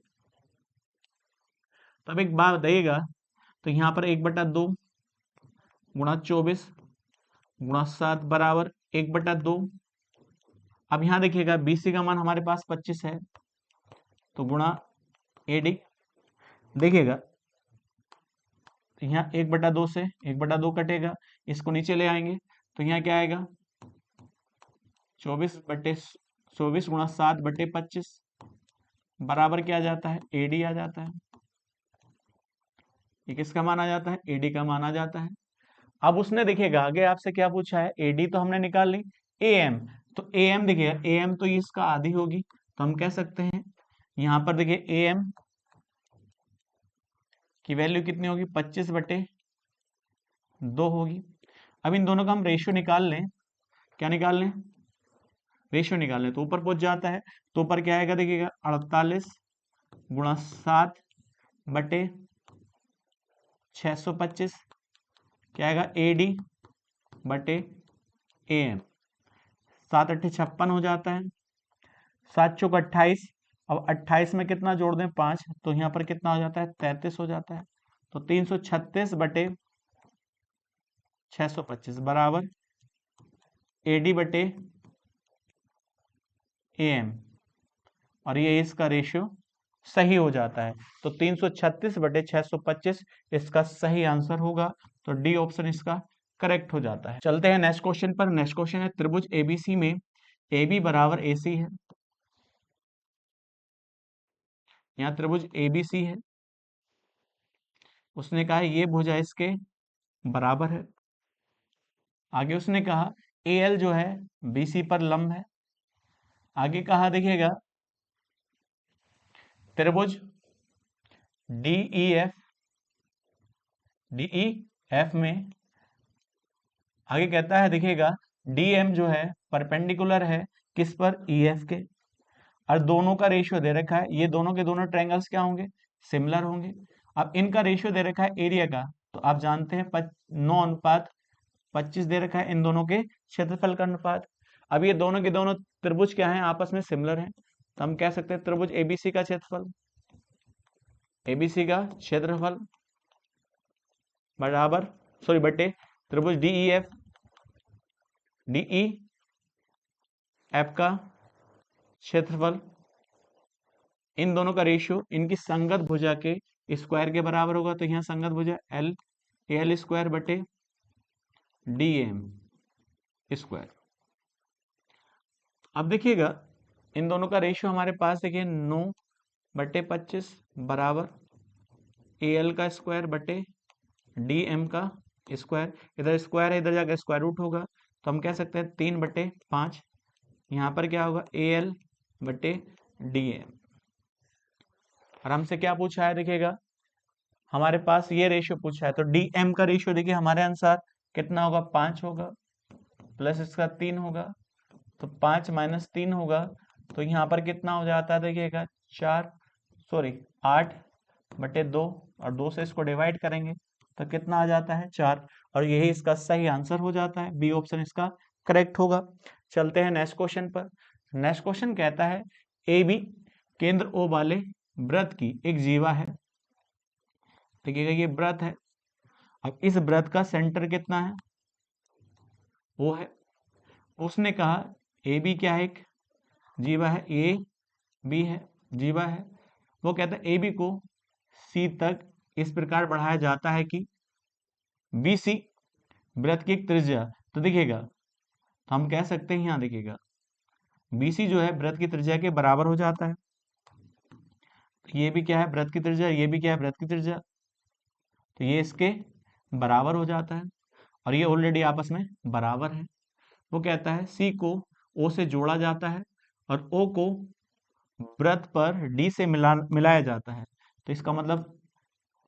A: तब एक बात बताइएगा, तो यहाँ पर 1/2 गुणा 24 गुणा 7 बराबर 1/2। अब यहाँ देखिएगा BC का मान हमारे पास 25 है, तो गुणा AD, देखिएगा तो यहाँ 1/2 से 1/2 कटेगा, इसको नीचे ले आएंगे, तो यहाँ क्या आएगा 24 गुणा 7/25 बराबर क्या आ जाता है, AD आ जाता है। ये किसका मान आ जाता है, AD का मान आ जाता है। अब उसने देखिएगा आगे आपसे क्या पूछा है, AD तो हमने निकाल ली, AM, तो AM देखिएगा AM तो इसका आधी होगी, तो हम कह सकते हैं यहाँ पर देखिए AM की वैल्यू कितनी होगी, 25/2 होगी। अब इन दोनों का हम रेशियो निकाल लें, क्या निकाल लें, रेशियो निकाल लें, तो ऊपर पहुंच जाता है, तो ऊपर क्या आएगा देखिएगा 48 गुणा 7/625 क्या आएगा AD बटे AM, 7 8 56 हो जाता है, 7 चौक 28, अब 28 में कितना जोड़ दें 5, तो यहाँ पर कितना हो जाता है 33 हो जाता है, तो 336/625 बराबर AD बटे AM, और ये इसका रेशियो सही हो जाता है, तो 336/625 इसका सही आंसर होगा, तो डी ऑप्शन इसका करेक्ट हो जाता है। चलते हैं नेक्स्ट क्वेश्चन पर। नेक्स्ट क्वेश्चन है त्रिभुज ABC में AB बराबर AC है, यहाँ त्रिभुज ABC है, उसने कहा ये भुजा इसके बराबर है। आगे उसने कहा AL जो है BC पर लंब है। आगे कहा देखिएगा त्रिभुज DEF में, आगे कहता है देखिएगा DM जो है परपेंडिकुलर है किस पर, EF के, और दोनों का रेशियो दे रखा है, ये दोनों के दोनों ट्रायंगल्स क्या होंगे, सिमिलर होंगे। अब इनका रेशियो दे रखा है एरिया का, तो आप जानते हैं 9:25 दे रखा है इन दोनों के क्षेत्रफल का अनुपात। अब ये दोनों के दोनों त्रिभुज क्या हैं, आपस में सिमिलर हैं, तो हम कह सकते हैं त्रिभुज ABC का क्षेत्रफल, ABC का क्षेत्रफल बराबर बटे त्रिभुज DEF का क्षेत्रफल, इन दोनों का रेशियो इनकी संगत भुजा के स्क्वायर के बराबर होगा, तो यहाँ संगत भुजा AL स्क्वायर बटे DM स्क्वायर। अब देखिएगा इन दोनों का रेशियो हमारे पास देखिए 9/25 बराबर AL का स्क्वायर बटे DM का स्क्वायर, इधर स्क्वायर है इधर जाकर स्क्वायर रूट होगा, तो हम कह सकते हैं 3/5, यहाँ पर क्या होगा AL बटे DM। और हमसे क्या पूछा है, देखिएगा हमारे पास ये रेशियो पूछा है, तो DM का रेशियो देखिए हमारे अनुसार कितना होगा, 5 होगा, प्लस इसका 3 होगा, तो 5 - 3 होगा, तो यहाँ पर कितना हो जाता है देखिएगा 8/2, और 2 से इसको डिवाइड करेंगे तो कितना आ जाता है 4, और यही इसका सही आंसर हो जाता है, बी ऑप्शन इसका करेक्ट होगा। चलते हैं नेक्स्ट क्वेश्चन पर। नेक्स्ट क्वेश्चन कहता है ए बी केंद्र ओ वाले वृत्त की एक जीवा है। देखिएगा ये वृत्त है, अब इस वृत्त का सेंटर कितना है, वो है। उसने कहा ए बी क्या है, एक जीवा है, ए बी है, जीवा है। वो कहता है ए बी को सी तक इस प्रकार बढ़ाया जाता है कि बी सी वृत्त की एक त्रिज्या। तो देखिएगा, तो हम कह सकते हैं यहाँ देखिएगा बी सी जो है वृत्त की त्रिज्या के बराबर हो जाता है। तो ये भी क्या है, वृत्त की त्रिज्या, ये भी क्या है, वृत्त की त्रिज्या, तो ये इसके बराबर हो जाता है, और ये ऑलरेडी आपस में बराबर है। वो कहता है सी को ओ से जोड़ा जाता है और ओ को वृत्त पर डी से मिलाया जाता है। तो इसका मतलब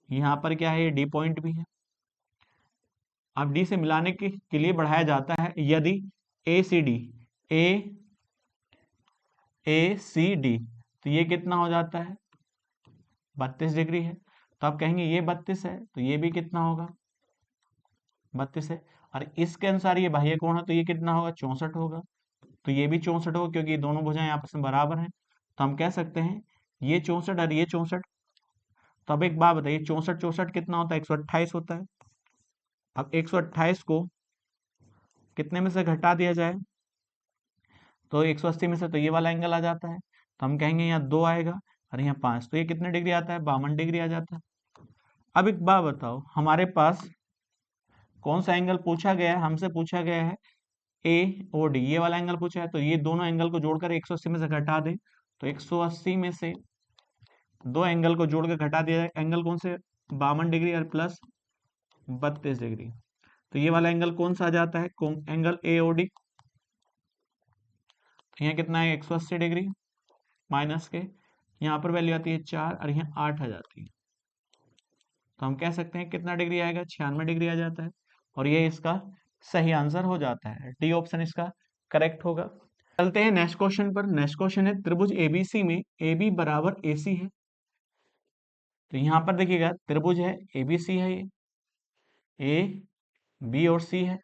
A: यहाँ पर क्या है, ये डी पॉइंट भी है। अब डी से मिलाने के लिए बढ़ाया जाता है यदि ए सी डी, ए सी डी, तो ये कितना हो जाता है 32 डिग्री है। तो आप कहेंगे ये 32 है, तो ये भी कितना होगा 32 है, और इसके अनुसार ये बाह्य कोण है, तो ये कितना होगा 64 होगा। तो ये भी 64 होगा, क्योंकि ये दोनों भुजाएं आपस में बराबर हैं। तो हम कह सकते हैं ये 64 और ये 64। तो अब एक बात बताइए, 64 64 कितना होता है, 128 होता है। अब 128 को कितने में से घटा दिया जाए, तो 180 में से तो ये वाला एंगल आ जाता है। तो हम कहेंगे यहाँ 2 आएगा और यहाँ 5, तो ये कितने डिग्री आता है, 52 डिग्री आ जाता है। अब एक बात बताओ, हमारे पास कौन सा एंगल पूछा गया है, हमसे पूछा गया है ए ओ डी, ये वाला एंगल पूछा है। तो ये दोनों एंगल को जोड़कर 180 में से घटा दें, तो 180 में से दो एंगल को जोड़कर घटा दिया जाए, एंगल कौन से, 52 डिग्री और प्लस 32 डिग्री। तो ये वाला एंगल कौन सा आ जाता है, एंगल ए ओ डी। यहाँ कितना है 180 डिग्री माइनस के, यहाँ पर वैल्यू आती है 4 और यहाँ 8 आ जाती है। तो हम कह सकते हैं कितना डिग्री आएगा, 96 डिग्री आ जाता है, और ये इसका सही आंसर हो जाता है, डी ऑप्शन इसका करेक्ट होगा। चलते हैं नेक्स्ट क्वेश्चन पर। नेक्स्ट क्वेश्चन है त्रिभुज एबीसी में ए बी बराबर ए सी है। तो यहाँ पर देखिएगा त्रिभुज है, एबीसी है, ये ए बी और सी है।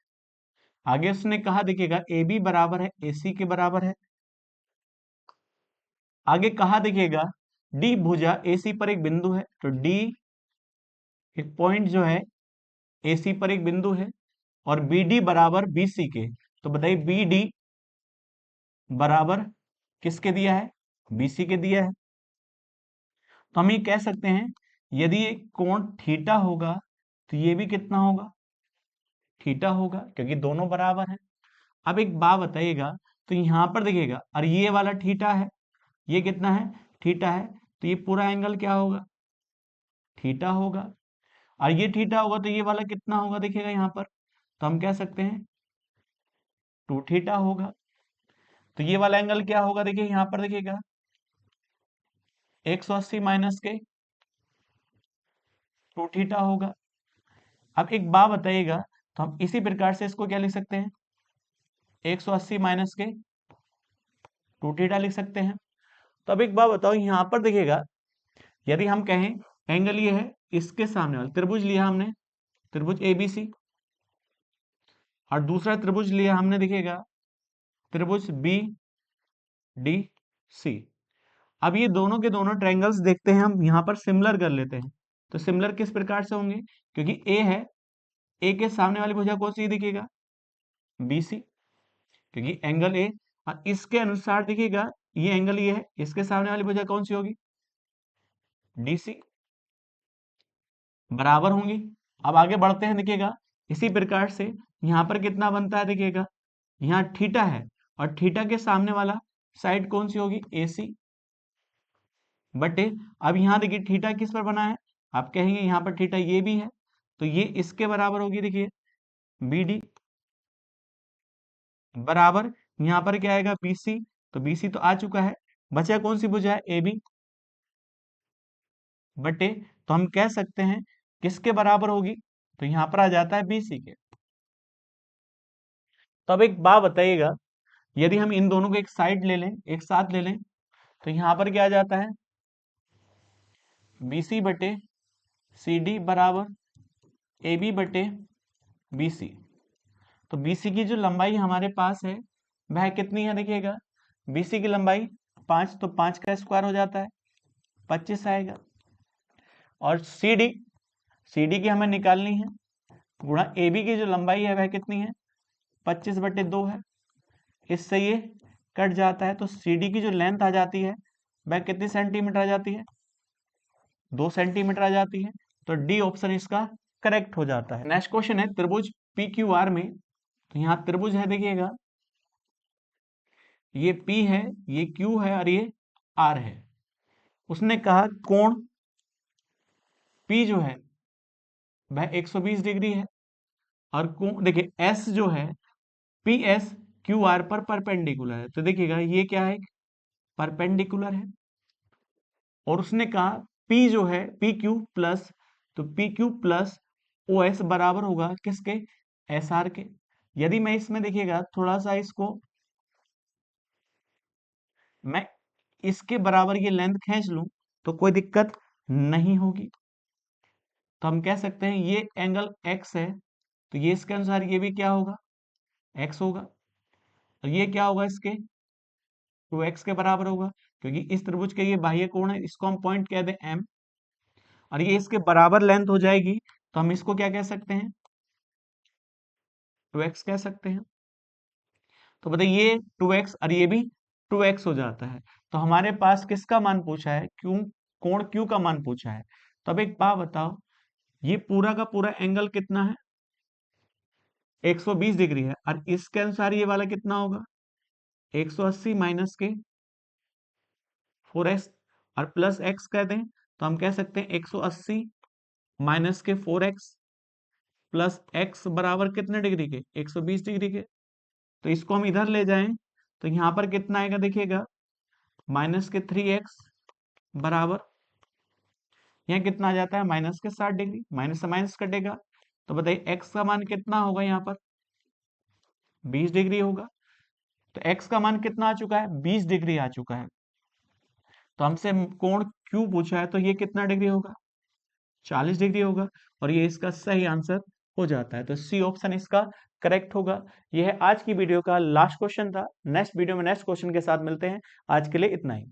A: आगे उसने कहा देखिएगा ए बी बराबर है ए सी के बराबर है। आगे कहा देखिएगा डी भुजा ए सी पर एक बिंदु है। तो डी एक पॉइंट जो है ए सी पर एक बिंदु है, और बी डी बराबर बी सी के। तो बताइए बी डी बराबर किसके दिया है, बी सी के दिया है। तो हम ये कह सकते हैं यदि ये कोण थीटा होगा तो ये भी कितना होगा, थीटा होगा, क्योंकि दोनों बराबर हैं। अब एक बात बताइएगा, तो यहाँ पर देखिएगा, और ये वाला थीटा है, ये कितना है, थीटा है, तो ये पूरा एंगल क्या होगा, थीटा होगा। और ये थीटा होगा तो ये वाला कितना होगा देखिएगा यहाँ पर, तो हम कह सकते हैं 2 थीटा होगा। तो ये वाला एंगल क्या होगा, देखिए यहाँ पर देखिएगा 180 माइनस के 2 थीटा होगा। अब एक बात बताइएगा, तो हम इसी प्रकार से इसको क्या लिख सकते हैं, 180 माइनस के 2 थीटा लिख सकते हैं। तो अब एक बात बताओ, यहाँ पर देखिएगा यदि हम कहें एंगल ये है, इसके सामने वाला त्रिभुज लिया हमने, त्रिभुज एबीसी, और दूसरा त्रिभुज लिया हमने देखिएगा त्रिभुज बी डी सी। अब ये दोनों के दोनों ट्रायंगल्स देखते हैं, हम यहाँ पर सिमिलर कर लेते हैं। तो सिमिलर किस प्रकार से होंगे, क्योंकि ए है, ए के सामने वाली भुजा कौन सी दिखेगा, बी सी, क्योंकि एंगल ए, और इसके अनुसार देखिएगा ये एंगल ये है, इसके सामने वाली भुजा कौन सी होगी, डी सी, बराबर होंगी। अब आगे बढ़ते हैं, देखिएगा इसी प्रकार से यहाँ पर कितना बनता है, देखिएगा यहाँ थीटा है, और थीटा के सामने वाला साइड कौन सी होगी, ए सी बटे, अब यहाँ देखिए थीटा किस पर बना है, आप कहेंगे यहाँ पर थीटा ये भी है, तो ये इसके बराबर होगी, देखिए बी डी बराबर, यहाँ पर क्या आएगा बी सी, तो बी सी तो आ चुका है, बचा कौन सी भुजा है, ए बी बटे, तो हम कह सकते हैं किसके बराबर होगी, तो यहाँ पर आ जाता है बी सी के। तो अब एक बात बताइएगा, यदि हम इन दोनों को एक साइड ले लें, एक साथ ले लें, तो यहां पर क्या आ जाता है, BC बटे CD बराबर AB बटे BC। तो BC की जो लंबाई हमारे पास है वह कितनी है, देखिएगा BC की लंबाई 5, तो 5 का स्क्वायर हो जाता है 25 आएगा। और CD की हमें निकालनी है, गुणा AB की जो लंबाई है वह कितनी है, 25 बटे 2 है। इससे ये कट जाता है, तो CD की जो लेंथ आ जाती है वह कितनी सेंटीमीटर आ जाती है, 2 सेंटीमीटर आ जाती है। तो डी ऑप्शन इसका करेक्ट हो जाता है। नेक्स्ट क्वेश्चन है त्रिभुज PQR में। तो यहाँ त्रिभुज है, देखिएगा ये P है, ये Q है और ये R है। उसने कहा कोण P जो है वह 120 डिग्री है, और कोण देखिए S जो है PS QR पर परपेंडिकुलर है। तो देखिएगा ये क्या है, परपेंडिकुलर है। और उसने कहा P जो है PQ प्लस, तो PQ प्लस OS बराबर होगा किसके, SR के। यदि मैं इसमें देखिएगा थोड़ा सा इसको मैं इसके बराबर ये लेंथ खींच लूं तो कोई दिक्कत नहीं होगी। तो हम कह सकते हैं ये एंगल x है, तो ये इसके अनुसार ये भी क्या होगा, x होगा। और ये क्या होगा, इसके 2x के बराबर होगा, क्योंकि इस त्रिभुज के ये बाह्य कोण है, इसको हम पॉइंट कह दें M। और ये इसके बराबर लेंथ हो जाएगी, तो हम इसको क्या कह सकते हैं, 2x कह सकते हैं। तो बताइए ये 2x और ये भी 2x हो जाता है। तो हमारे पास किसका मान पूछा है, क्यों, कोण Q का मान पूछा है। तो अब एक बात बताओ, ये पूरा का पूरा एंगल कितना है, 120 डिग्री है, और इसके अनुसार ये वाला कितना होगा, 180 माइनस के 4x और प्लस x कह दें, तो हम कह सकते हैं 180 माइनस के 4x प्लस x बराबर कितने डिग्री के, 120 डिग्री के। तो इसको हम इधर ले जाएं तो यहां पर कितना आएगा, देखिएगा माइनस के 3x बराबर, यहाँ कितना आ जाता है, माइनस के 60 डिग्री, माइनस से माइनस कटेगा। तो बताइए x का मान कितना होगा, यहाँ पर 20 डिग्री होगा। तो x का मान कितना आ चुका है, 20 डिग्री आ चुका है। तो हमसे कोण Q पूछा है, तो ये कितना डिग्री होगा, 40 डिग्री होगा। और ये इसका सही आंसर हो जाता है। तो सी ऑप्शन इसका करेक्ट होगा। यह है आज की वीडियो का लास्ट क्वेश्चन था। नेक्स्ट वीडियो में नेक्स्ट क्वेश्चन के साथ मिलते हैं। आज के लिए इतना ही।